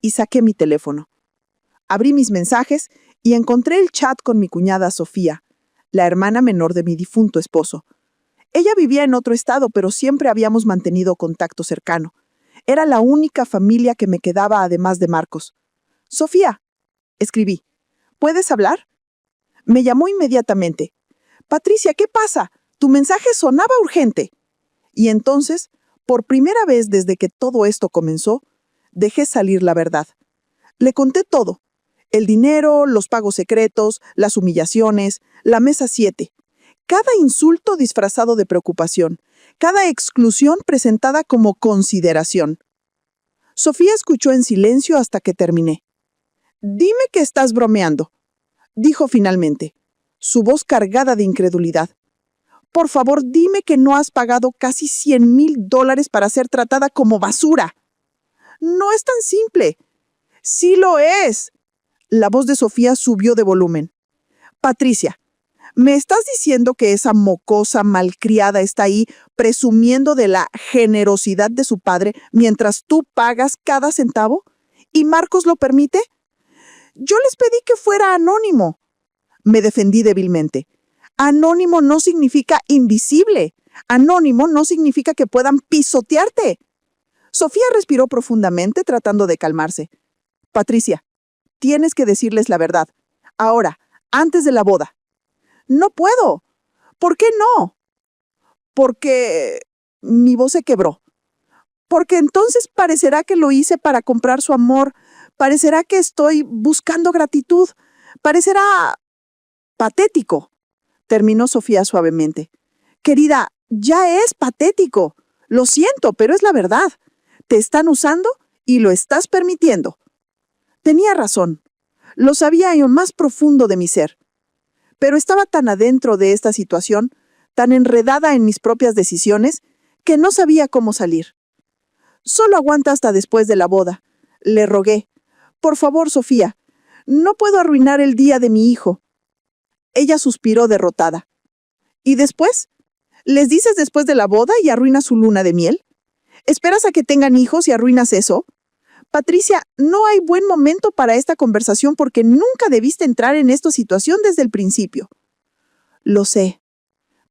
Y saqué mi teléfono. Abrí mis mensajes y encontré el chat con mi cuñada Sofía, la hermana menor de mi difunto esposo. Ella vivía en otro estado, pero siempre habíamos mantenido contacto cercano. Era la única familia que me quedaba además de Marcos. Sofía, escribí, ¿puedes hablar? Me llamó inmediatamente. Patricia, ¿qué pasa? Tu mensaje sonaba urgente. Y entonces, por primera vez desde que todo esto comenzó, dejé salir la verdad. Le conté todo. El dinero, los pagos secretos, las humillaciones, la mesa 7. Cada insulto disfrazado de preocupación, cada exclusión presentada como consideración. Sofía escuchó en silencio hasta que terminé. Dime que estás bromeando, dijo finalmente, su voz cargada de incredulidad. Por favor, dime que no has pagado casi $100,000 para ser tratada como basura. No es tan simple. Sí lo es. La voz de Sofía subió de volumen. Patricia, ¿me estás diciendo que esa mocosa malcriada está ahí presumiendo de la generosidad de su padre mientras tú pagas cada centavo? ¿Y Marcos lo permite? Yo les pedí que fuera anónimo. Me defendí débilmente. Anónimo no significa invisible. Anónimo no significa que puedan pisotearte. Sofía respiró profundamente tratando de calmarse. Patricia, tienes que decirles la verdad. Ahora, antes de la boda. No puedo. ¿Por qué no? Porque mi voz se quebró. Porque entonces parecerá que lo hice para comprar su amor. Parecerá que estoy buscando gratitud. Parecerá patético. Terminó Sofía suavemente. Querida, ya es patético. Lo siento, pero es la verdad. Te están usando y lo estás permitiendo. Tenía razón. Lo sabía en lo más profundo de mi ser. Pero estaba tan adentro de esta situación, tan enredada en mis propias decisiones, que no sabía cómo salir. Solo aguanta hasta después de la boda. Le rogué. Por favor, Sofía, no puedo arruinar el día de mi hijo. Ella suspiró derrotada. ¿Y después? ¿Les dices después de la boda y arruinas su luna de miel? ¿Esperas a que tengan hijos y arruinas eso? Patricia, no hay buen momento para esta conversación porque nunca debiste entrar en esta situación desde el principio. Lo sé.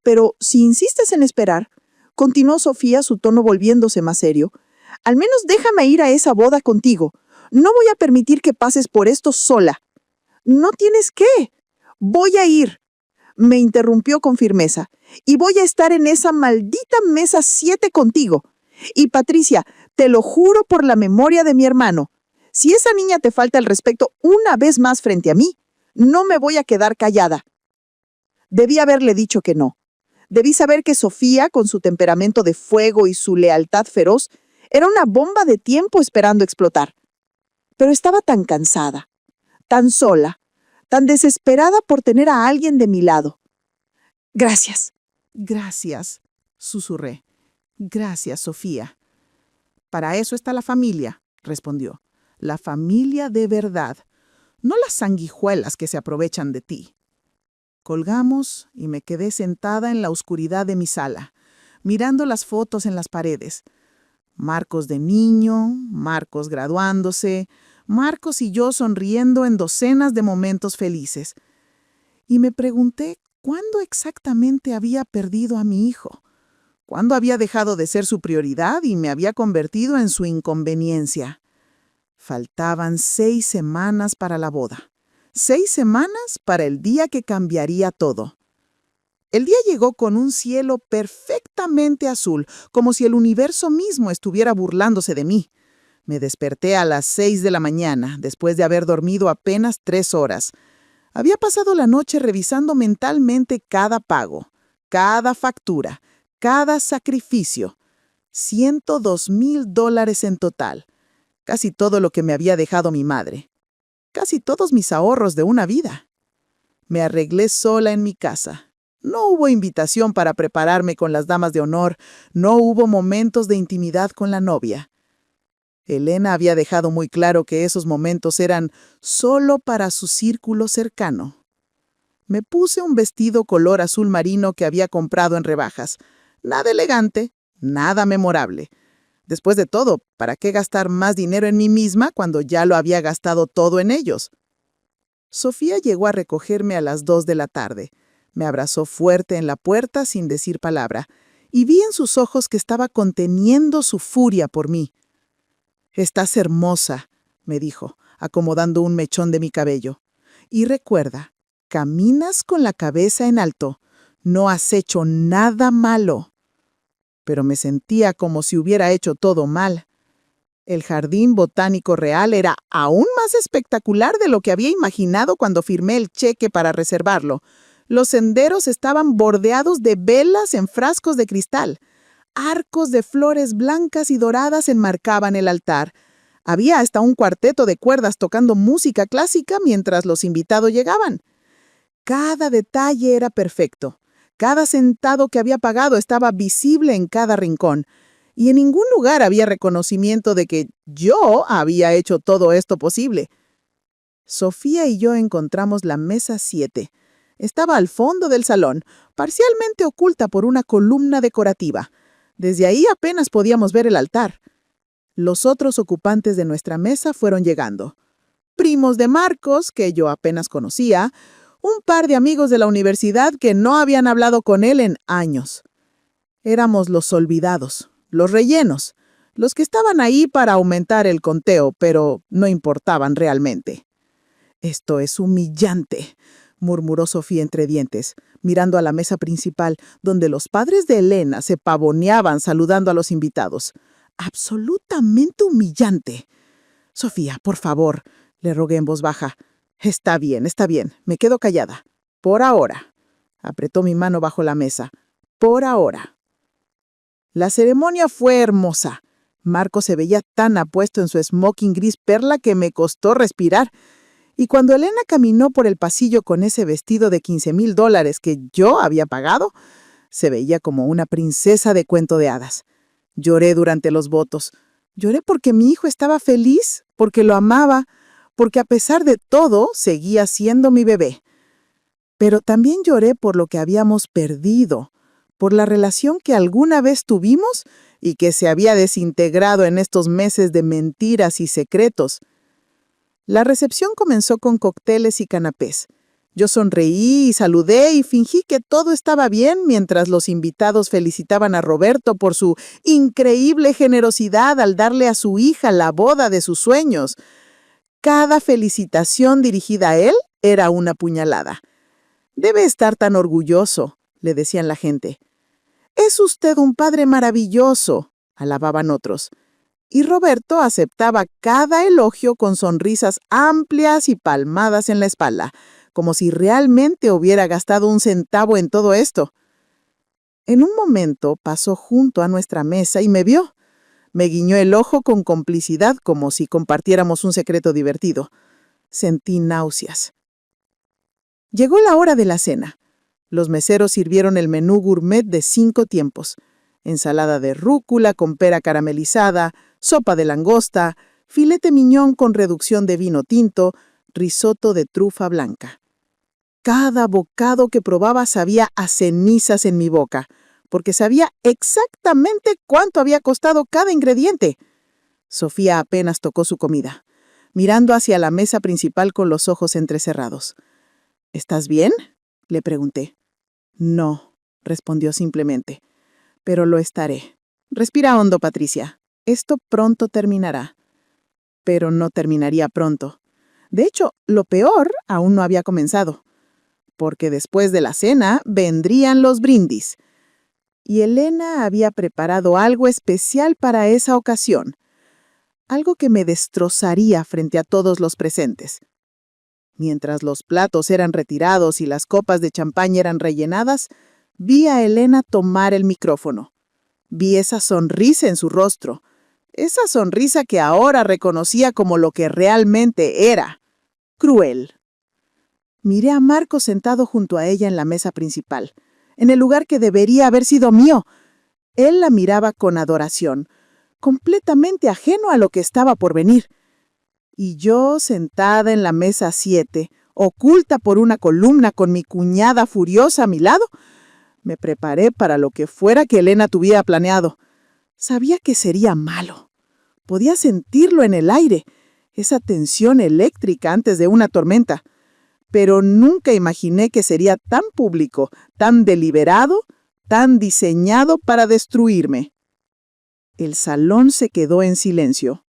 Pero si insistes en esperar, continuó Sofía, su tono volviéndose más serio, al menos déjame ir a esa boda contigo. No voy a permitir que pases por esto sola. No tienes que. Voy a ir. Me interrumpió con firmeza. Y voy a estar en esa maldita mesa 7 contigo. Y Patricia, te lo juro por la memoria de mi hermano, si esa niña te falta el respeto una vez más frente a mí, no me voy a quedar callada. Debí haberle dicho que no. Debí saber que Sofía, con su temperamento de fuego y su lealtad feroz, era una bomba de tiempo esperando explotar. Pero estaba tan cansada, tan sola, tan desesperada por tener a alguien de mi lado. Gracias. Gracias, susurré. Gracias, Sofía. Para eso está la familia, respondió. La familia de verdad, no las sanguijuelas que se aprovechan de ti. Colgamos y me quedé sentada en la oscuridad de mi sala, mirando las fotos en las paredes. Marcos de niño, Marcos graduándose, Marcos y yo sonriendo en docenas de momentos felices. Y me pregunté cuándo exactamente había perdido a mi hijo, cuándo había dejado de ser su prioridad y me había convertido en su inconveniencia. Faltaban 6 semanas para la boda. 6 semanas para el día que cambiaría todo. El día llegó con un cielo perfectamente azul, como si el universo mismo estuviera burlándose de mí. Me desperté a las 6 de la mañana, después de haber dormido apenas 3 horas. Había pasado la noche revisando mentalmente cada pago, cada factura, cada sacrificio. $102,000 en total. Casi todo lo que me había dejado mi madre. Casi todos mis ahorros de una vida. Me arreglé sola en mi casa. No hubo invitación para prepararme con las damas de honor, no hubo momentos de intimidad con la novia. Elena había dejado muy claro que esos momentos eran solo para su círculo cercano. Me puse un vestido color azul marino que había comprado en rebajas. Nada elegante, nada memorable. Después de todo, ¿para qué gastar más dinero en mí misma cuando ya lo había gastado todo en ellos? Sofía llegó a recogerme a las 2 de la tarde. Me abrazó fuerte en la puerta sin decir palabra, y vi en sus ojos que estaba conteniendo su furia por mí. «Estás hermosa», me dijo, acomodando un mechón de mi cabello. «Y recuerda, caminas con la cabeza en alto. No has hecho nada malo». Pero me sentía como si hubiera hecho todo mal. El Jardín Botánico Real era aún más espectacular de lo que había imaginado cuando firmé el cheque para reservarlo. Los senderos estaban bordeados de velas en frascos de cristal. Arcos de flores blancas y doradas enmarcaban el altar. Había hasta un cuarteto de cuerdas tocando música clásica mientras los invitados llegaban. Cada detalle era perfecto. Cada centavo que había pagado estaba visible en cada rincón. Y en ningún lugar había reconocimiento de que yo había hecho todo esto posible. Sofía y yo encontramos la mesa 7. Estaba al fondo del salón, parcialmente oculta por una columna decorativa. Desde ahí apenas podíamos ver el altar. Los otros ocupantes de nuestra mesa fueron llegando. Primos de Marcos, que yo apenas conocía, un par de amigos de la universidad que no habían hablado con él en años. Éramos los olvidados, los rellenos, los que estaban ahí para aumentar el conteo, pero no importaban realmente. «Esto es humillante», murmuró Sofía entre dientes, mirando a la mesa principal, donde los padres de Elena se pavoneaban saludando a los invitados. «Absolutamente humillante». «Sofía, por favor», le rogué en voz baja. Está bien, me quedo callada. Por ahora». Apretó mi mano bajo la mesa. «Por ahora». La ceremonia fue hermosa. Marco se veía tan apuesto en su smoking gris perla que me costó respirar. Y cuando Elena caminó por el pasillo con ese vestido de $15,000 que yo había pagado, se veía como una princesa de cuento de hadas. Lloré durante los votos. Lloré porque mi hijo estaba feliz, porque lo amaba, porque a pesar de todo seguía siendo mi bebé. Pero también lloré por lo que habíamos perdido, por la relación que alguna vez tuvimos y que se había desintegrado en estos meses de mentiras y secretos. La recepción comenzó con cócteles y canapés. Yo sonreí y saludé y fingí que todo estaba bien mientras los invitados felicitaban a Roberto por su increíble generosidad al darle a su hija la boda de sus sueños. Cada felicitación dirigida a él era una puñalada. «Debe estar tan orgulloso», le decían la gente. «Es usted un padre maravilloso», alababan otros. Y Roberto aceptaba cada elogio con sonrisas amplias y palmadas en la espalda, como si realmente hubiera gastado un centavo en todo esto. En un momento pasó junto a nuestra mesa y me vio. Me guiñó el ojo con complicidad, como si compartiéramos un secreto divertido. Sentí náuseas. Llegó la hora de la cena. Los meseros sirvieron el menú gourmet de 5 tiempos. Ensalada de rúcula con pera caramelizada, sopa de langosta, filete miñón con reducción de vino tinto, risotto de trufa blanca. Cada bocado que probaba sabía a cenizas en mi boca, porque sabía exactamente cuánto había costado cada ingrediente. Sofía apenas tocó su comida, mirando hacia la mesa principal con los ojos entrecerrados. «¿Estás bien?», le pregunté. «No», respondió simplemente. «Pero lo estaré. Respira hondo, Patricia. Esto pronto terminará». Pero no terminaría pronto. De hecho, lo peor aún no había comenzado, porque después de la cena vendrían los brindis. Y Elena había preparado algo especial para esa ocasión, algo que me destrozaría frente a todos los presentes. Mientras los platos eran retirados y las copas de champaña eran rellenadas, vi a Elena tomar el micrófono. Vi esa sonrisa en su rostro, esa sonrisa que ahora reconocía como lo que realmente era, cruel. Miré a Marco sentado junto a ella en la mesa principal, en el lugar que debería haber sido mío. Él la miraba con adoración, completamente ajeno a lo que estaba por venir. Y yo, sentada en la mesa 7, oculta por una columna con mi cuñada furiosa a mi lado, me preparé para lo que fuera que Elena tuviera planeado. Sabía que sería malo. Podía sentirlo en el aire, esa tensión eléctrica antes de una tormenta. Pero nunca imaginé que sería tan público, tan deliberado, tan diseñado para destruirme. El salón se quedó en silencio.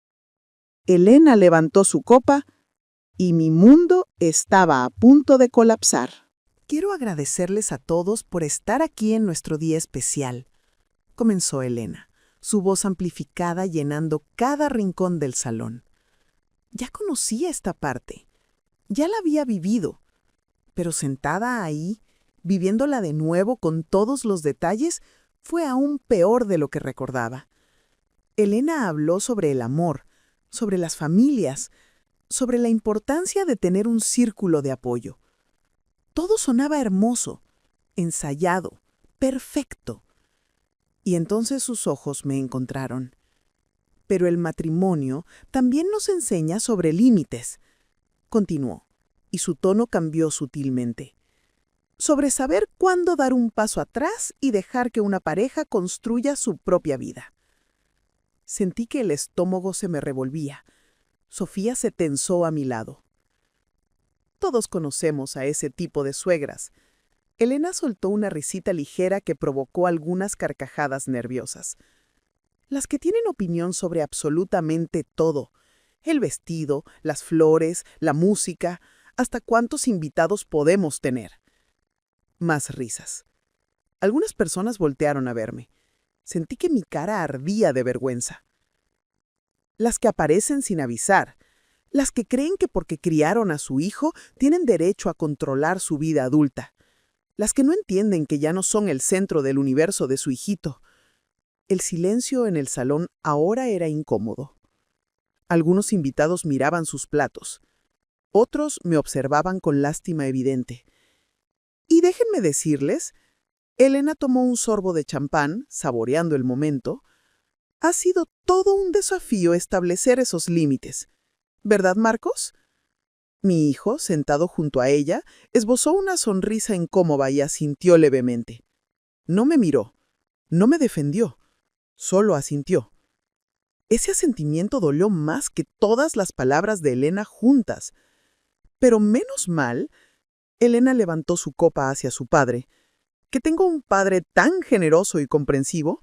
Elena levantó su copa y mi mundo estaba a punto de colapsar. Quiero agradecerles a todos por estar aquí en nuestro día especial, comenzó Elena, su voz amplificada llenando cada rincón del salón. Ya conocía esta parte, ya la había vivido, pero sentada ahí, viviéndola de nuevo con todos los detalles, fue aún peor de lo que recordaba. Elena habló sobre el amor, sobre las familias, sobre la importancia de tener un círculo de apoyo. Todo sonaba hermoso, ensayado, perfecto. Y entonces sus ojos me encontraron. Pero el matrimonio también nos enseña sobre límites, continuó, y su tono cambió sutilmente. Sobre saber cuándo dar un paso atrás y dejar que una pareja construya su propia vida. Sentí que el estómago se me revolvía. Sofía se tensó a mi lado. Todos conocemos a ese tipo de suegras. Elena soltó una risita ligera que provocó algunas carcajadas nerviosas. Las que tienen opinión sobre absolutamente todo. El vestido, las flores, la música, hasta cuántos invitados podemos tener. Más risas. Algunas personas voltearon a verme. Sentí que mi cara ardía de vergüenza. Las que aparecen sin avisar, las que creen que porque criaron a su hijo tienen derecho a controlar su vida adulta, las que no entienden que ya no son el centro del universo de su hijito. El silencio en el salón ahora era incómodo. Algunos invitados miraban sus platos. Otros me observaban con lástima evidente. Y déjenme decirles, Elena tomó un sorbo de champán, saboreando el momento. Ha sido todo un desafío establecer esos límites. ¿Verdad, Marcos? Mi hijo, sentado junto a ella, esbozó una sonrisa incómoda y asintió levemente. No me miró, no me defendió, solo asintió. Ese asentimiento dolió más que todas las palabras de Elena juntas. Pero menos mal, Elena levantó su copa hacia su padre. Que tengo un padre tan generoso y comprensivo.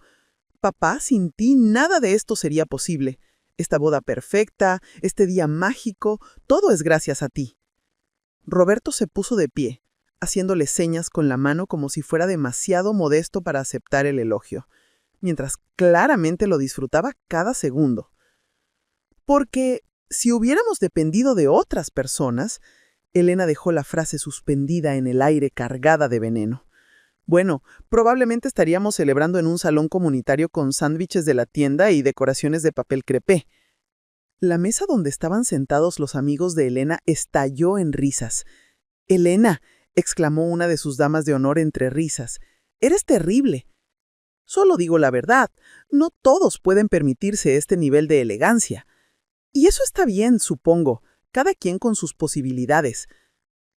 Papá, sin ti nada de esto sería posible. Esta boda perfecta, este día mágico, todo es gracias a ti. Roberto se puso de pie, haciéndole señas con la mano como si fuera demasiado modesto para aceptar el elogio, mientras claramente lo disfrutaba cada segundo. Porque si hubiéramos dependido de otras personas, Elena dejó la frase suspendida en el aire cargada de veneno. Bueno, probablemente estaríamos celebrando en un salón comunitario con sándwiches de la tienda y decoraciones de papel crepé. La mesa donde estaban sentados los amigos de Elena estalló en risas. «Elena», exclamó una de sus damas de honor entre risas, «eres terrible». Solo digo la verdad, no todos pueden permitirse este nivel de elegancia. Y eso está bien, supongo, cada quien con sus posibilidades.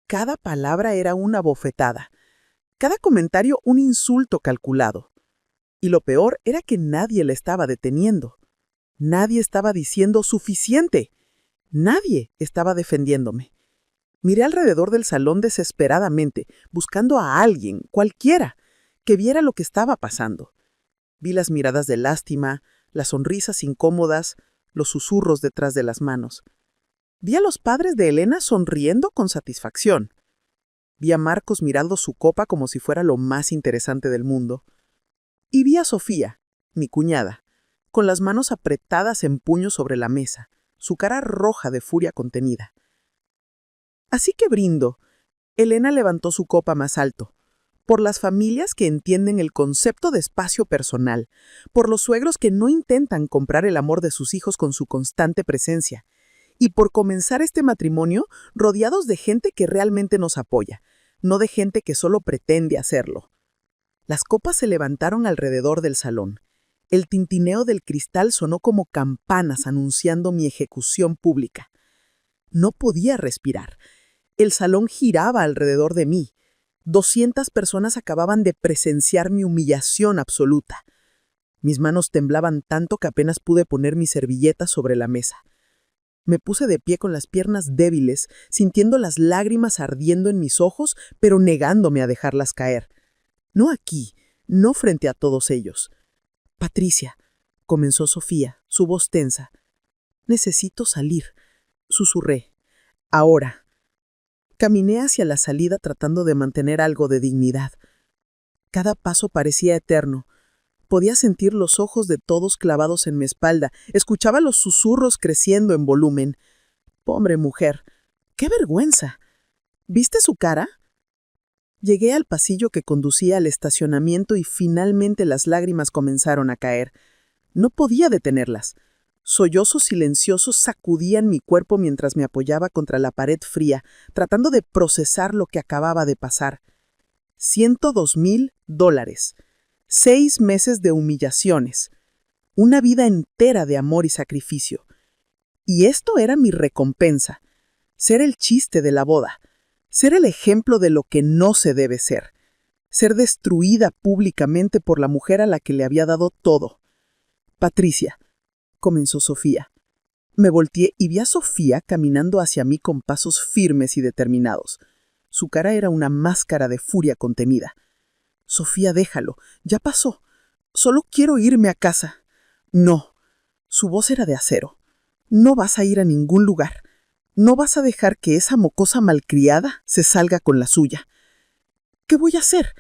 Cada palabra era una bofetada. Cada comentario un insulto calculado. Y lo peor era que nadie le estaba deteniendo. Nadie estaba diciendo suficiente. Nadie estaba defendiéndome. Miré alrededor del salón desesperadamente, buscando a alguien, cualquiera, que viera lo que estaba pasando. Vi las miradas de lástima, las sonrisas incómodas, los susurros detrás de las manos. Vi a los padres de Elena sonriendo con satisfacción. Vi a Marcos mirando su copa como si fuera lo más interesante del mundo. Y vi a Sofía, mi cuñada, con las manos apretadas en puño sobre la mesa, su cara roja de furia contenida. Así que brindo. Elena levantó su copa más alto. Por las familias que entienden el concepto de espacio personal, por los suegros que no intentan comprar el amor de sus hijos con su constante presencia, y por comenzar este matrimonio rodeados de gente que realmente nos apoya, no de gente que solo pretende hacerlo. Las copas se levantaron alrededor del salón. El tintineo del cristal sonó como campanas anunciando mi ejecución pública. No podía respirar. El salón giraba alrededor de mí. 200 personas acababan de presenciar mi humillación absoluta. Mis manos temblaban tanto que apenas pude poner mi servilleta sobre la mesa. Me puse de pie con las piernas débiles, sintiendo las lágrimas ardiendo en mis ojos, pero negándome a dejarlas caer. No aquí, no frente a todos ellos. «Patricia», comenzó Sofía, su voz tensa. «Necesito salir», susurré. «Ahora». Caminé hacia la salida tratando de mantener algo de dignidad. Cada paso parecía eterno. Podía sentir los ojos de todos clavados en mi espalda. Escuchaba los susurros creciendo en volumen. «Pobre mujer, qué vergüenza. ¿Viste su cara?» Llegué al pasillo que conducía al estacionamiento y finalmente las lágrimas comenzaron a caer. No podía detenerlas. Sollozos silenciosos sacudían mi cuerpo mientras me apoyaba contra la pared fría, tratando de procesar lo que acababa de pasar. $102,000. 6 meses de humillaciones. Una vida entera de amor y sacrificio. Y esto era mi recompensa. Ser el chiste de la boda. Ser el ejemplo de lo que no se debe ser. Ser destruida públicamente por la mujer a la que le había dado todo. «Patricia», comenzó Sofía. Me volteé y vi a Sofía caminando hacia mí con pasos firmes y determinados. Su cara era una máscara de furia contenida. «Sofía, déjalo. Ya pasó. Solo quiero irme a casa». «No». Su voz era de acero. «No vas a ir a ningún lugar. No vas a dejar que esa mocosa malcriada se salga con la suya». «¿Qué voy a hacer?».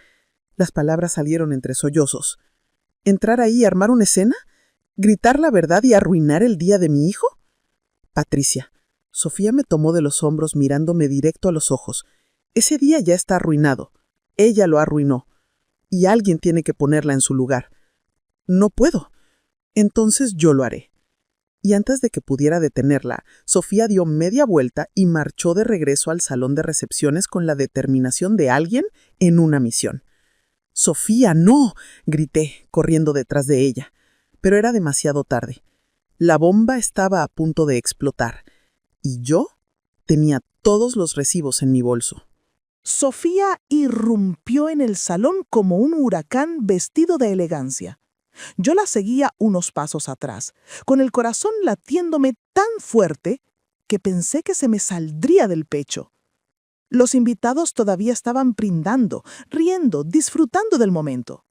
Las palabras salieron entre sollozos. «¿Entrar ahí y armar una escena? ¿Gritar la verdad y arruinar el día de mi hijo?». «Patricia». Sofía me tomó de los hombros mirándome directo a los ojos. «Ese día ya está arruinado. Ella lo arruinó. Y alguien tiene que ponerla en su lugar. no puedo. Entonces yo lo haré. Y antes de que pudiera detenerla, Sofía dio media vuelta y marchó de regreso al salón de recepciones con la determinación de alguien en una misión. «¡Sofía, no!», grité, corriendo detrás de ella. Pero era demasiado tarde. La bomba estaba a punto de explotar. Y yo tenía todos los recibos en mi bolso. Sofía irrumpió en el salón como un huracán vestido de elegancia. Yo la seguía unos pasos atrás, con el corazón latiéndome tan fuerte que pensé que se me saldría del pecho. Los invitados todavía estaban brindando, riendo, disfrutando del momento.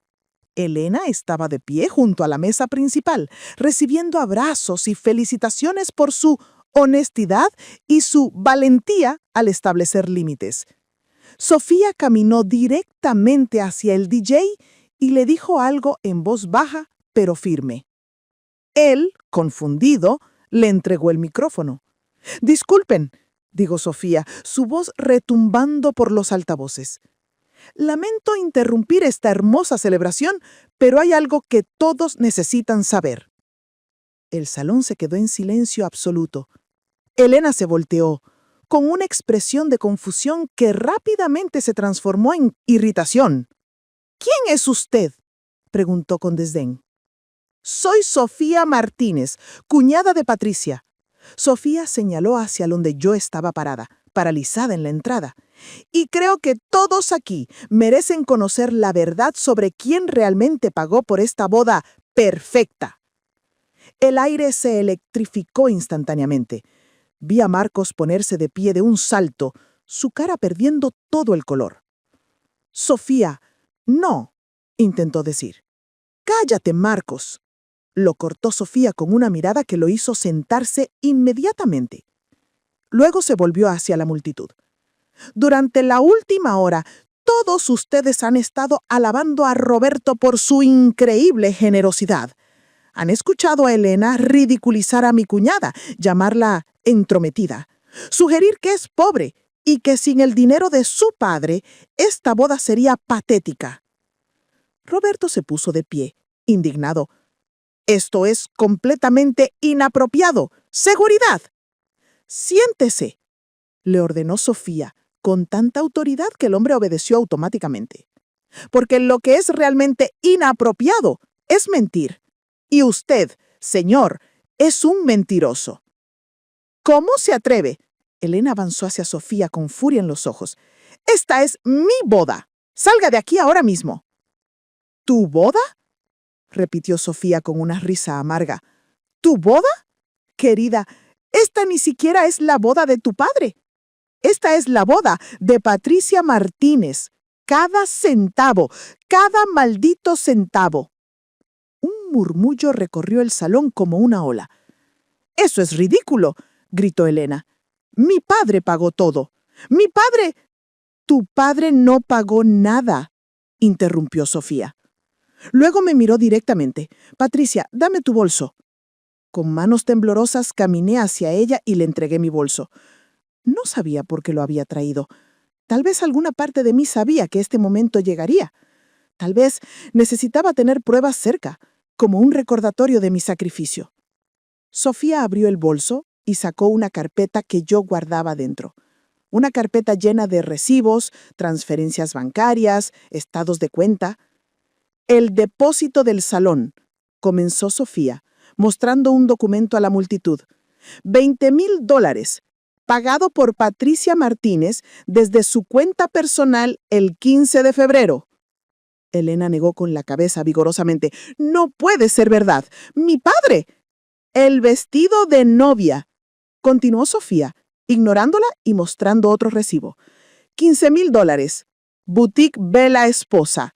Elena estaba de pie junto a la mesa principal, recibiendo abrazos y felicitaciones por su honestidad y su valentía al establecer límites. Sofía caminó directamente hacia el DJ y le dijo algo en voz baja, pero firme. Él, confundido, le entregó el micrófono. «Disculpen», dijo Sofía, su voz retumbando por los altavoces. «Lamento interrumpir esta hermosa celebración, pero hay algo que todos necesitan saber». El salón se quedó en silencio absoluto. Elena se volteó, con una expresión de confusión que rápidamente se transformó en irritación. «¿Quién es usted?», preguntó con desdén. «Soy Sofía Martínez, cuñada de Patricia». Sofía señaló hacia donde yo estaba parada, paralizada en la entrada. «Y creo que todos aquí merecen conocer la verdad sobre quién realmente pagó por esta boda perfecta». El aire se electrificó instantáneamente. Vi a Marcos ponerse de pie de un salto, su cara perdiendo todo el color. «Sofía, no», intentó decir. «Cállate, Marcos», lo cortó Sofía con una mirada que lo hizo sentarse inmediatamente. Luego se volvió hacia la multitud. «Durante la última hora, todos ustedes han estado alabando a Roberto por su increíble generosidad. Han escuchado a Elena ridiculizar a mi cuñada, llamarla entrometida, sugerir que es pobre y que sin el dinero de su padre, esta boda sería patética». Roberto se puso de pie, indignado. «Esto es completamente inapropiado. ¡Seguridad!». «Siéntese», le ordenó Sofía, con tanta autoridad que el hombre obedeció automáticamente. «Porque lo que es realmente inapropiado es mentir. Y usted, señor, es un mentiroso». «¿Cómo se atreve?». Elena avanzó hacia Sofía con furia en los ojos. «Esta es mi boda. Salga de aquí ahora mismo». «¿Tu boda?», repitió Sofía con una risa amarga. «¿Tu boda? Querida, esta ni siquiera es la boda de tu padre. Esta es la boda de Patricia Martínez. Cada centavo, cada maldito centavo». Un murmullo recorrió el salón como una ola. «Eso es ridículo», gritó Elena. «Mi padre pagó todo. ¡Mi padre!». «Tu padre no pagó nada», interrumpió Sofía. Luego me miró directamente. «Patricia, dame tu bolso». Con manos temblorosas caminé hacia ella y le entregué mi bolso. No sabía por qué lo había traído. Tal vez alguna parte de mí sabía que este momento llegaría. Tal vez necesitaba tener pruebas cerca, como un recordatorio de mi sacrificio. Sofía abrió el bolso y sacó una carpeta que yo guardaba dentro. Una carpeta llena de recibos, transferencias bancarias, estados de cuenta. «El depósito del salón», comenzó Sofía, mostrando un documento a la multitud. $20,000, pagado por Patricia Martínez desde su cuenta personal el 15 de febrero. Elena negó con la cabeza vigorosamente. «No puede ser verdad. ¡Mi padre!». «El vestido de novia», continuó Sofía, ignorándola y mostrando otro recibo. $15,000, Boutique Bella Esposa,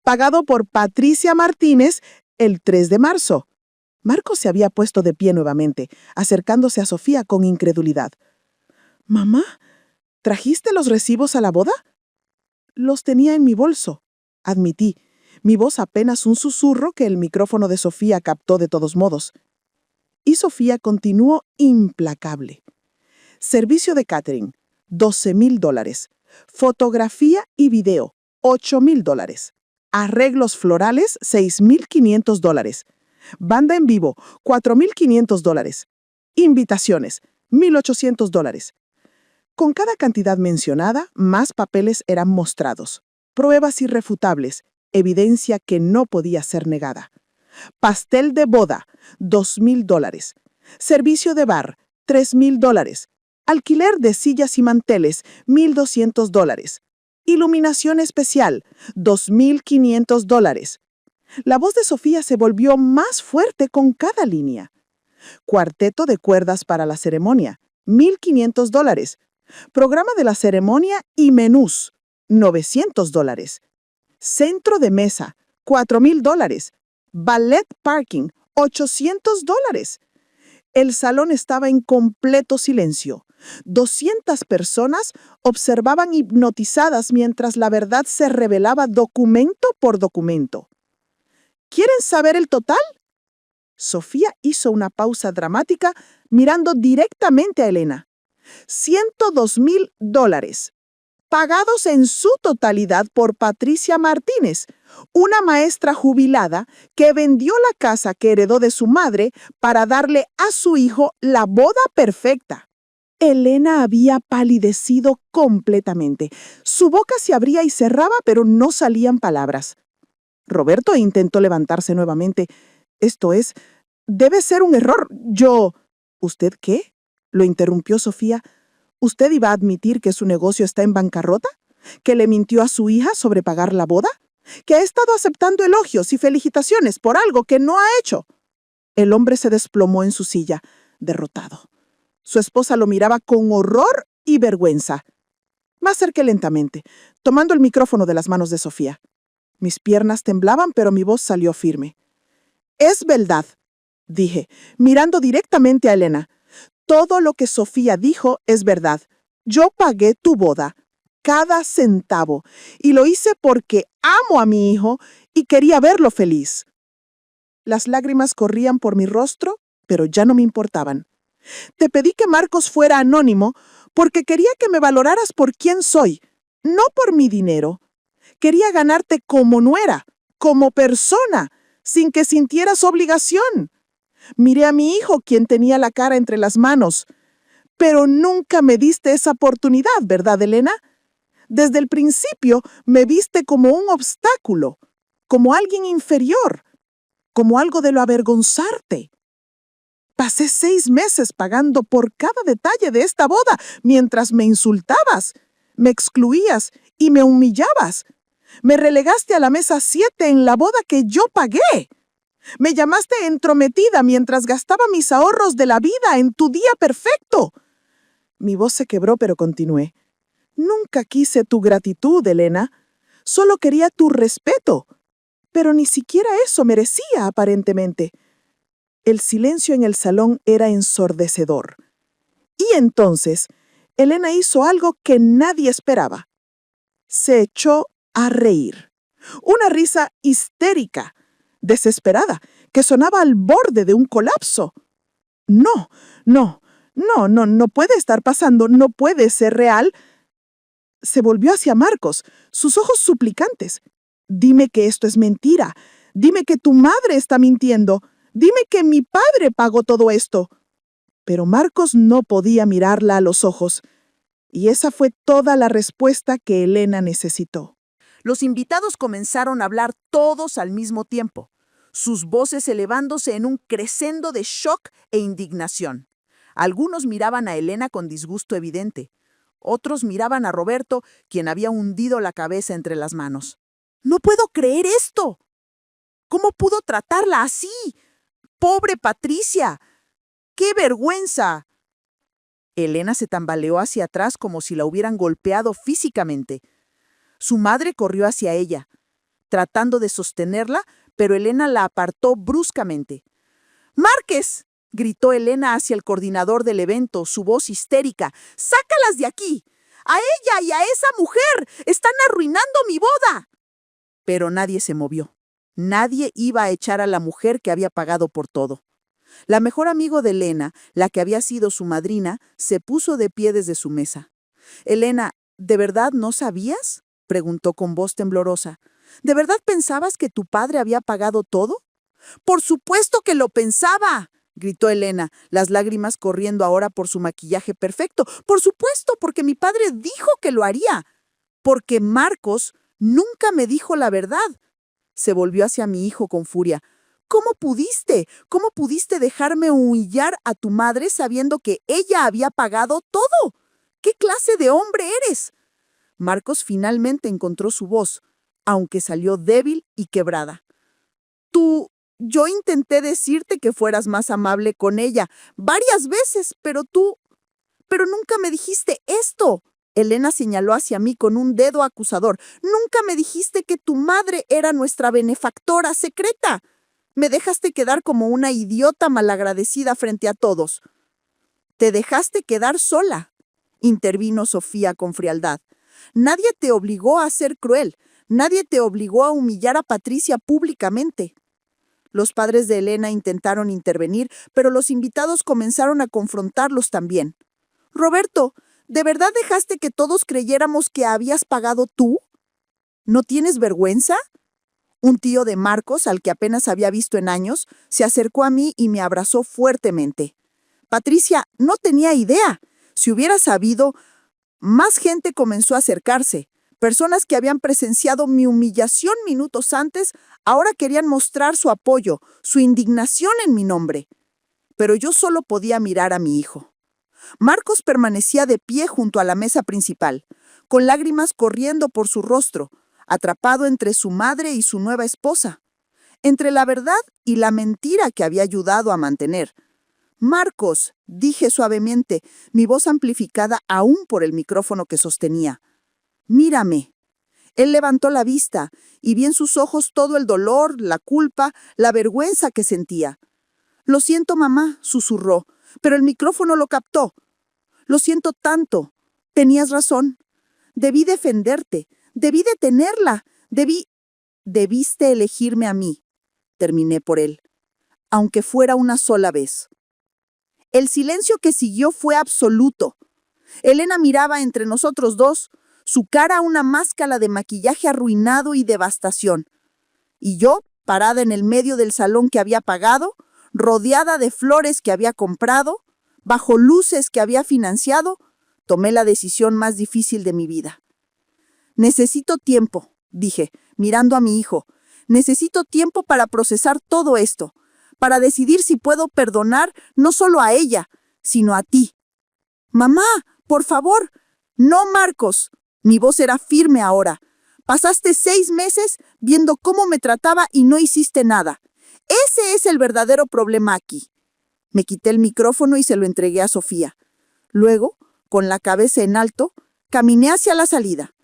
pagado por Patricia Martínez el 3 de marzo. Marcos se había puesto de pie nuevamente, acercándose a Sofía con incredulidad. «Mamá, ¿trajiste los recibos a la boda?». «Los tenía en mi bolso», admití, mi voz apenas un susurro que el micrófono de Sofía captó de todos modos. Y Sofía continuó implacable. «Servicio de catering, $12,000. Fotografía y video, $8,000. Arreglos florales, $6,500. Banda en vivo, $4,500. Invitaciones, $1,800. Con cada cantidad mencionada, más papeles eran mostrados. Pruebas irrefutables, evidencia que no podía ser negada. Pastel de boda, $2,000. Servicio de bar, $3,000. Alquiler de sillas y manteles, $1,200. Iluminación especial, $2,500. La voz de Sofía se volvió más fuerte con cada línea. Cuarteto de cuerdas para la ceremonia, $1,500. Programa de la ceremonia y menús, $900. Centro de mesa, $4,000. Ballet parking, $800. El salón estaba en completo silencio. 200 personas observaban hipnotizadas mientras la verdad se revelaba documento por documento. ¿Quieren saber el total? Sofía hizo una pausa dramática mirando directamente a Elena. $102,000, pagados en su totalidad por Patricia Martínez, una maestra jubilada que vendió la casa que heredó de su madre para darle a su hijo la boda perfecta. Elena había palidecido completamente. Su boca se abría y cerraba, pero no salían palabras. Roberto intentó levantarse nuevamente. Debe ser un error. ¿Usted qué? Lo interrumpió Sofía. ¿Usted iba a admitir que su negocio está en bancarrota? ¿Que le mintió a su hija sobre pagar la boda? ¿Que ha estado aceptando elogios y felicitaciones por algo que no ha hecho? El hombre se desplomó en su silla, derrotado. Su esposa lo miraba con horror y vergüenza. Me acerqué lentamente, tomando el micrófono de las manos de Sofía. Mis piernas temblaban, pero mi voz salió firme. Es verdad, dije, mirando directamente a Elena. Todo lo que Sofía dijo es verdad. Yo pagué tu boda, cada centavo, y lo hice porque amo a mi hijo y quería verlo feliz. Las lágrimas corrían por mi rostro, pero ya no me importaban. Te pedí que Marcos fuera anónimo porque quería que me valoraras por quién soy, no por mi dinero. Quería ganarte como nuera, como persona, sin que sintieras obligación. Miré a mi hijo, quien tenía la cara entre las manos. Pero nunca me diste esa oportunidad, ¿verdad, Elena? Desde el principio me viste como un obstáculo, como alguien inferior, como algo de lo avergonzarte. Pasé 6 meses pagando por cada detalle de esta boda mientras me insultabas, me excluías y me humillabas. Me relegaste a la mesa 7 en la boda que yo pagué. Me llamaste entrometida mientras gastaba mis ahorros de la vida en tu día perfecto. Mi voz se quebró, pero continué. Nunca quise tu gratitud, Elena. Solo quería tu respeto. Pero ni siquiera eso merecía, aparentemente. El silencio en el salón era ensordecedor. Y entonces, Elena hizo algo que nadie esperaba. Se echó a reír. Una risa histérica, desesperada, que sonaba al borde de un colapso. No puede estar pasando, no puede ser real. Se volvió hacia Marcos, sus ojos suplicantes. Dime que esto es mentira. Dime que tu madre está mintiendo. Dime que mi padre pagó todo esto. Pero Marcos no podía mirarla a los ojos. Y esa fue toda la respuesta que Elena necesitó. Los invitados comenzaron a hablar todos al mismo tiempo, sus voces elevándose en un crescendo de shock e indignación. Algunos miraban a Elena con disgusto evidente. Otros miraban a Roberto, quien había hundido la cabeza entre las manos. «¡No puedo creer esto! ¿Cómo pudo tratarla así? ¡Pobre Patricia! ¡Qué vergüenza!». Elena se tambaleó hacia atrás como si la hubieran golpeado físicamente. Su madre corrió hacia ella, tratando de sostenerla, pero Elena la apartó bruscamente. «¡Márquez!», gritó Elena hacia el coordinador del evento, su voz histérica. «¡Sácalas de aquí! ¡A ella y a esa mujer! ¡Están arruinando mi boda!». Pero nadie se movió. Nadie iba a echar a la mujer que había pagado por todo. La mejor amigo de Elena, la que había sido su madrina, se puso de pie desde su mesa. «Elena, ¿de verdad no sabías?». preguntó con voz temblorosa. ¿De verdad pensabas que tu padre había pagado todo? ¡Por supuesto que lo pensaba!, gritó Elena, las lágrimas corriendo ahora por su maquillaje perfecto. Por supuesto, porque mi padre dijo que lo haría. Porque Marcos nunca me dijo la verdad. Se volvió hacia mi hijo con furia. ¿Cómo pudiste? ¿Cómo pudiste dejarme humillar a tu madre sabiendo que ella había pagado todo? ¿Qué clase de hombre eres? Marcos finalmente encontró su voz, aunque salió débil y quebrada. Yo intenté decirte que fueras más amable con ella varias veces, pero nunca me dijiste esto. Elena señaló hacia mí con un dedo acusador. Nunca me dijiste que tu madre era nuestra benefactora secreta. Me dejaste quedar como una idiota malagradecida frente a todos. Te dejaste quedar sola, intervino Sofía con frialdad. Nadie te obligó a ser cruel. Nadie te obligó a humillar a Patricia públicamente. Los padres de Elena intentaron intervenir, pero los invitados comenzaron a confrontarlos también. Roberto, ¿de verdad dejaste que todos creyéramos que habías pagado tú? ¿No tienes vergüenza? Un tío de Marcos, al que apenas había visto en años, se acercó a mí y me abrazó fuertemente. Patricia no tenía idea. Si hubiera sabido, más gente comenzó a acercarse. Personas que habían presenciado mi humillación minutos antes, ahora querían mostrar su apoyo, su indignación en mi nombre. Pero yo solo podía mirar a mi hijo. Marcos permanecía de pie junto a la mesa principal, con lágrimas corriendo por su rostro, atrapado entre su madre y su nueva esposa, entre la verdad y la mentira que había ayudado a mantener. Marcos, dije suavemente, mi voz amplificada aún por el micrófono que sostenía. Mírame. Él levantó la vista y vi en sus ojos todo el dolor, la culpa, la vergüenza que sentía. Lo siento, mamá, susurró, pero el micrófono lo captó. Lo siento tanto. Tenías razón. Debí defenderte. Debí detenerla. Debiste elegirme a mí. Terminé por él. Aunque fuera una sola vez. El silencio que siguió fue absoluto. Elena miraba entre nosotros dos, su cara una máscara de maquillaje arruinado y devastación. Y yo, parada en el medio del salón que había pagado, rodeada de flores que había comprado, bajo luces que había financiado, tomé la decisión más difícil de mi vida. Necesito tiempo, dije, mirando a mi hijo. Necesito tiempo para procesar todo esto, para decidir si puedo perdonar no solo a ella, sino a ti. Mamá, por favor. No, Marcos. Mi voz era firme ahora. Pasaste 6 meses viendo cómo me trataba y no hiciste nada. Ese es el verdadero problema aquí. Me quité el micrófono y se lo entregué a Sofía. Luego, con la cabeza en alto, caminé hacia la salida.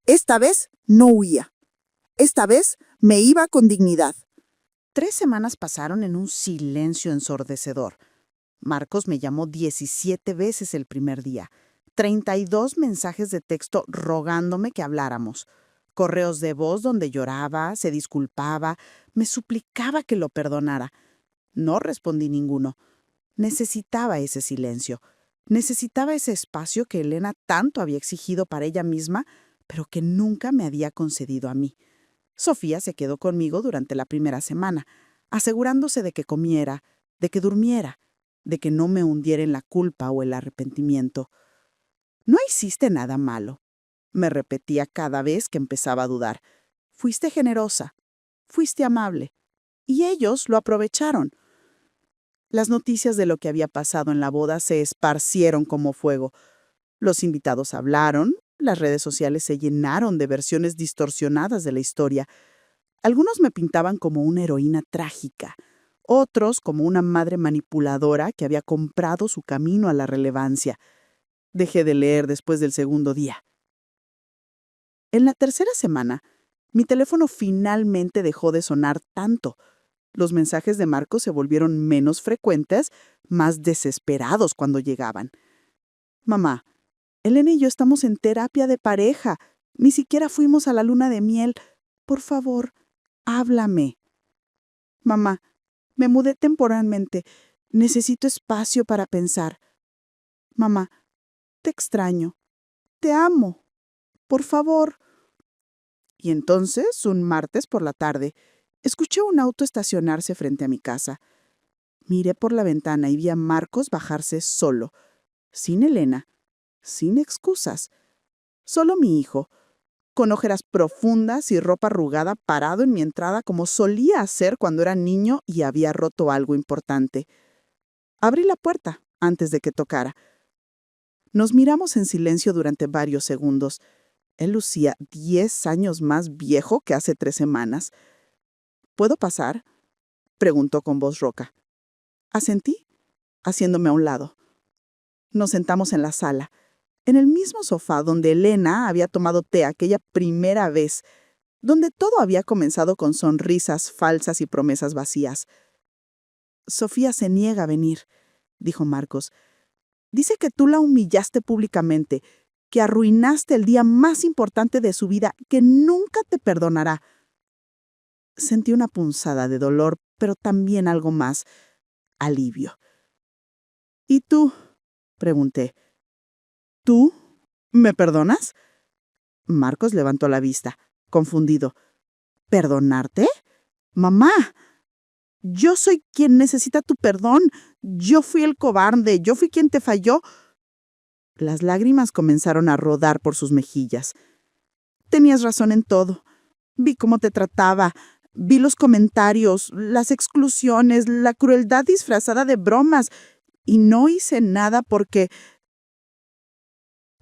Esta vez no huía. Esta vez me iba con dignidad. 3 semanas pasaron en un silencio ensordecedor. Marcos me llamó 17 veces el primer día. 32 mensajes de texto rogándome que habláramos. Correos de voz donde lloraba, se disculpaba, me suplicaba que lo perdonara. No respondí ninguno. Necesitaba ese silencio. Necesitaba ese espacio que Elena tanto había exigido para ella misma, pero que nunca me había concedido a mí. Sofía se quedó conmigo durante la primera semana, asegurándose de que comiera, de que durmiera, de que no me hundiera en la culpa o el arrepentimiento. No hiciste nada malo, me repetía cada vez que empezaba a dudar. Fuiste generosa, fuiste amable, y ellos lo aprovecharon. Las noticias de lo que había pasado en la boda se esparcieron como fuego. Los invitados hablaron, las redes sociales se llenaron de versiones distorsionadas de la historia. Algunos me pintaban como una heroína trágica, otros como una madre manipuladora que había comprado su camino a la relevancia. Dejé de leer después del segundo día. En la tercera semana, mi teléfono finalmente dejó de sonar tanto. Los mensajes de Marcos se volvieron menos frecuentes, más desesperados cuando llegaban. Mamá, Elena y yo estamos en terapia de pareja. Ni siquiera fuimos a la luna de miel. Por favor, háblame. Mamá, me mudé temporalmente. Necesito espacio para pensar. Mamá, te extraño. Te amo. Por favor, Y entonces, un martes por la tarde, escuché un auto estacionarse frente a mi casa. Miré por la ventana y vi a Marcos bajarse solo, sin Elena, sin excusas. Solo mi hijo, con ojeras profundas y ropa arrugada, parado en mi entrada como solía hacer cuando era niño y había roto algo importante. Abrí la puerta antes de que tocara. Nos miramos en silencio durante varios segundos. Él lucía 10 años más viejo que hace 3 semanas. ¿Puedo pasar?, preguntó con voz rouca. Asentí, haciéndome a un lado. Nos sentamos en la sala, en el mismo sofá donde Elena había tomado té aquella primera vez, donde todo había comenzado con sonrisas falsas y promesas vacías. Sofía se niega a venir, dijo Marcos. Dice que tú la humillaste públicamente, que arruinaste el día más importante de su vida, que nunca te perdonará. Sentí una punzada de dolor, pero también algo más, alivio. ¿Y tú?, pregunté. ¿Tú me perdonas? Marcos levantó la vista, confundido. ¿Perdonarte? Mamá, yo soy quien necesita tu perdón. Yo fui el cobarde, yo fui quien te falló. Las lágrimas comenzaron a rodar por sus mejillas. Tenías razón en todo. Vi cómo te trataba. Vi los comentarios, las exclusiones, la crueldad disfrazada de bromas. Y no hice nada porque...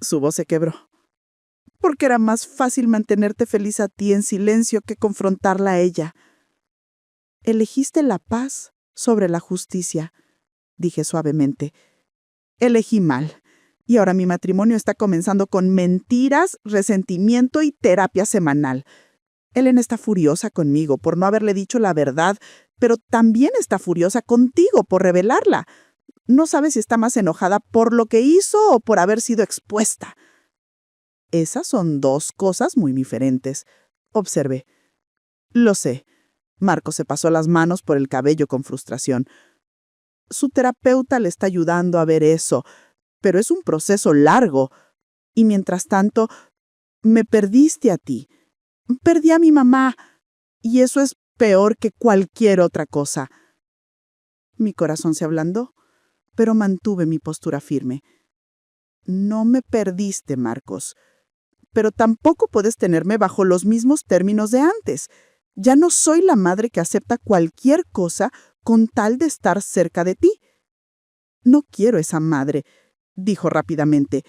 Su voz se quebró. Porque era más fácil mantenerte feliz a ti en silencio que confrontarla a ella. Elegiste la paz sobre la justicia, dije suavemente. Elegí mal. Y ahora mi matrimonio está comenzando con mentiras, resentimiento y terapia semanal. Elena está furiosa conmigo por no haberle dicho la verdad, pero también está furiosa contigo por revelarla. No sabe si está más enojada por lo que hizo o por haber sido expuesta. Esas son dos cosas muy diferentes, observé. Lo sé. Marcos se pasó las manos por el cabello con frustración. Su terapeuta le está ayudando a ver eso, pero es un proceso largo. Y mientras tanto, me perdiste a ti. Perdí a mi mamá. Y eso es peor que cualquier otra cosa. Mi corazón se ablandó, pero mantuve mi postura firme. No me perdiste, Marcos. Pero tampoco puedes tenerme bajo los mismos términos de antes. Ya no soy la madre que acepta cualquier cosa con tal de estar cerca de ti. No quiero esa madre, dijo rápidamente.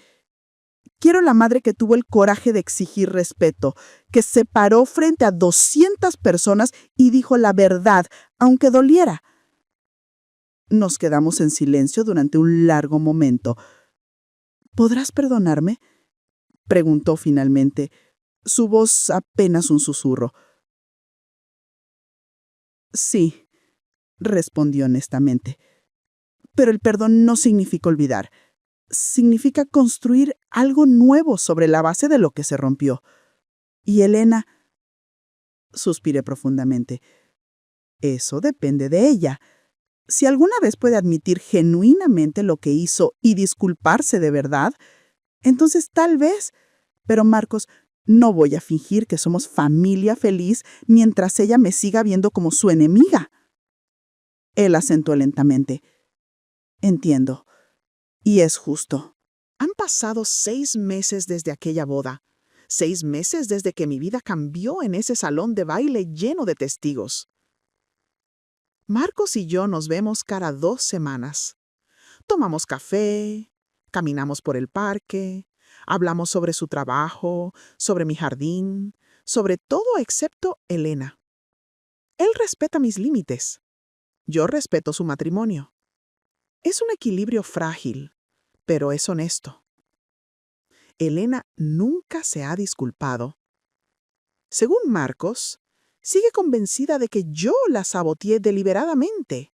Quiero la madre que tuvo el coraje de exigir respeto, que se paró frente a 200 personas y dijo la verdad, aunque doliera. Nos quedamos en silencio durante un largo momento. ¿Podrás perdonarme?, preguntó finalmente, su voz apenas un susurro. Sí, respondió honestamente. Pero el perdón no significa olvidar. Significa construir algo nuevo sobre la base de lo que se rompió. Y Elena, suspiré profundamente, eso depende de ella. Si alguna vez puede admitir genuinamente lo que hizo y disculparse de verdad, entonces tal vez. Pero Marcos, no voy a fingir que somos familia feliz mientras ella me siga viendo como su enemiga. Él asentó lentamente. Entiendo. Y es justo. Han pasado 6 meses desde aquella boda. 6 meses desde que mi vida cambió en ese salón de baile lleno de testigos. Marcos y yo nos vemos cada 2 semanas. Tomamos café, caminamos por el parque, hablamos sobre su trabajo, sobre mi jardín, sobre todo excepto Elena. Él respeta mis límites. Yo respeto su matrimonio. Es un equilibrio frágil, pero es honesto. Elena nunca se ha disculpado. Según Marcos, sigue convencida de que yo la saboteé deliberadamente,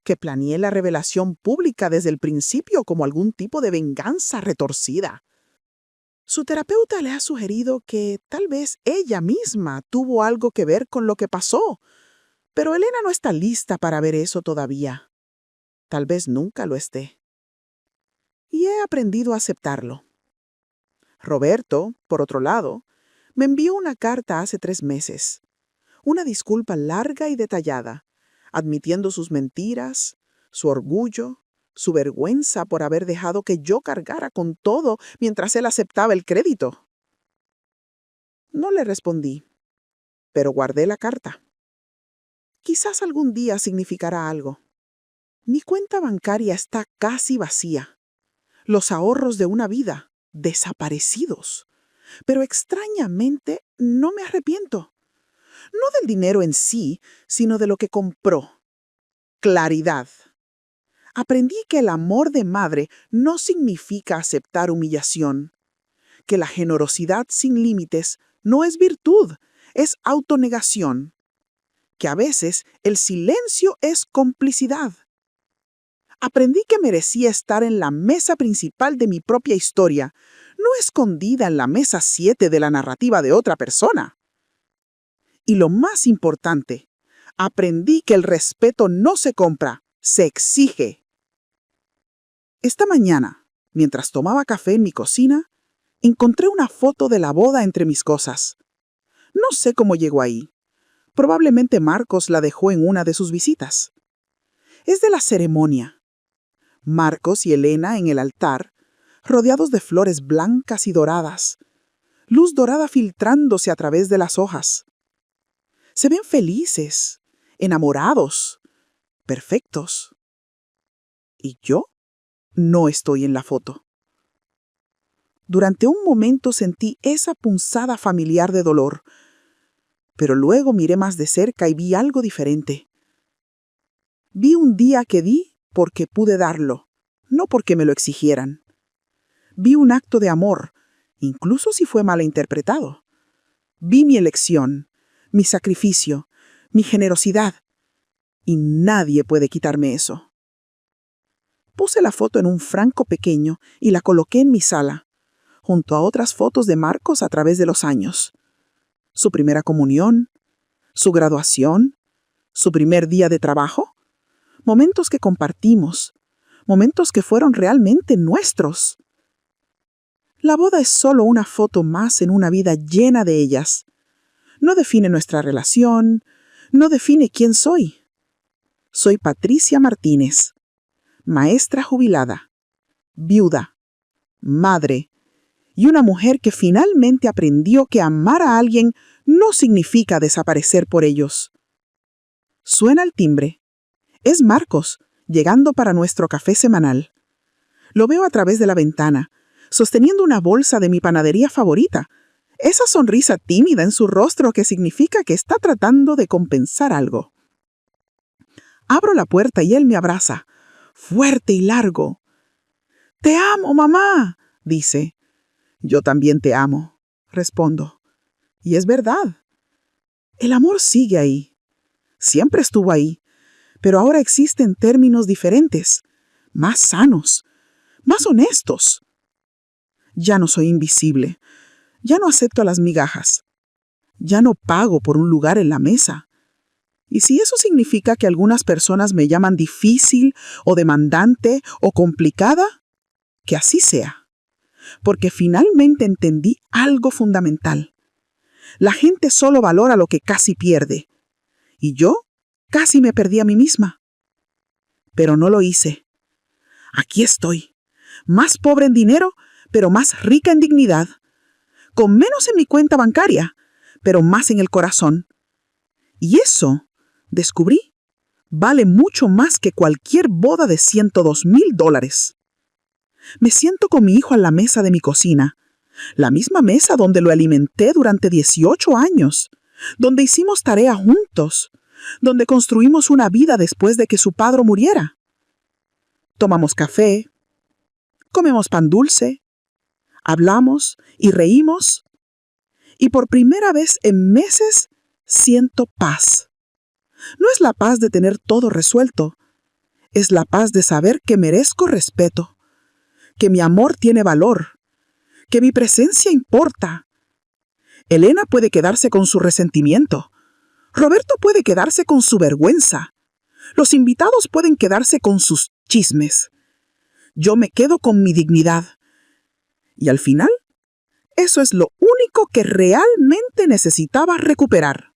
que planeé la revelación pública desde el principio como algún tipo de venganza retorcida. Su terapeuta le ha sugerido que tal vez ella misma tuvo algo que ver con lo que pasó, pero Elena no está lista para ver eso todavía. Tal vez nunca lo esté. Y he aprendido a aceptarlo. Roberto, por otro lado, Me envió una carta hace 3 meses. Una disculpa larga y detallada, admitiendo sus mentiras, su orgullo, su vergüenza por haber dejado que yo cargara con todo mientras él aceptaba el crédito. No le respondí, pero guardé la carta. Quizás algún día significará algo. Mi cuenta bancaria está casi vacía. Los ahorros de una vida, desaparecidos. Pero extrañamente no me arrepiento. No del dinero en sí, sino de lo que compró. Claridad. Aprendí que el amor de madre no significa aceptar humillación, que la generosidad sin límites no es virtud, es autonegación, que a veces el silencio es complicidad. Aprendí que merecía estar en la mesa principal de mi propia historia, no escondida en la mesa 7 de la narrativa de otra persona. Y lo más importante, aprendí que el respeto no se compra, se exige. Esta mañana, mientras tomaba café en mi cocina, encontré una foto de la boda entre mis cosas. No sé cómo llegó ahí. Probablemente Marcos la dejó en una de sus visitas. Es de la ceremonia. Marcos y Elena en el altar, rodeados de flores blancas y doradas, luz dorada filtrándose a través de las hojas. Se ven felices, enamorados, perfectos. ¿Y yo? No estoy en la foto. Durante un momento sentí esa punzada familiar de dolor, pero luego miré más de cerca y vi algo diferente. Vi un día que di porque pude darlo, no porque me lo exigieran. Vi un acto de amor, incluso si fue mal interpretado. Vi mi elección, mi sacrificio, mi generosidad, y nadie puede quitarme eso. Puse la foto en un franco pequeño y la coloqué en mi sala, junto a otras fotos de Marcos a través de los años. Su primera comunión, su graduación, su primer día de trabajo, momentos que compartimos, momentos que fueron realmente nuestros. La boda es solo una foto más en una vida llena de ellas. No define nuestra relación, no define quién soy. Soy Patricia Martínez, maestra jubilada, viuda, madre y una mujer que finalmente aprendió que amar a alguien no significa desaparecer por ellos. Suena el timbre. Es Marcos, llegando para nuestro café semanal. Lo veo a través de la ventana, sosteniendo una bolsa de mi panadería favorita. Esa sonrisa tímida en su rostro que significa que está tratando de compensar algo. Abro la puerta y él me abraza, fuerte y largo. «Te amo, mamá», dice. «Yo también te amo», respondo. Y es verdad. El amor sigue ahí. Siempre estuvo ahí, pero ahora existen términos diferentes, más sanos, más honestos. Ya no soy invisible. Ya no acepto las migajas. Ya no pago por un lugar en la mesa. Y si eso significa que algunas personas me llaman difícil o demandante o complicada, que así sea. Porque finalmente entendí algo fundamental. La gente solo valora lo que casi pierde. Y yo casi me perdí a mí misma. Pero no lo hice. Aquí estoy, más pobre en dinero, pero más rica en dignidad. Con menos en mi cuenta bancaria, pero más en el corazón. Y eso, descubrí, vale mucho más que cualquier boda de $102,000. Me siento con mi hijo a la mesa de mi cocina, la misma mesa donde lo alimenté durante 18 años, donde hicimos tarea juntos, donde construimos una vida después de que su padre muriera. Tomamos café, comemos pan dulce, hablamos y reímos, y por primera vez en meses siento paz. No es la paz de tener todo resuelto, es la paz de saber que merezco respeto, que mi amor tiene valor, que mi presencia importa. Elena puede quedarse con su resentimiento, Roberto puede quedarse con su vergüenza, los invitados pueden quedarse con sus chismes. Yo me quedo con mi dignidad. Y al final, Eso es lo único que realmente necesitaba recuperar.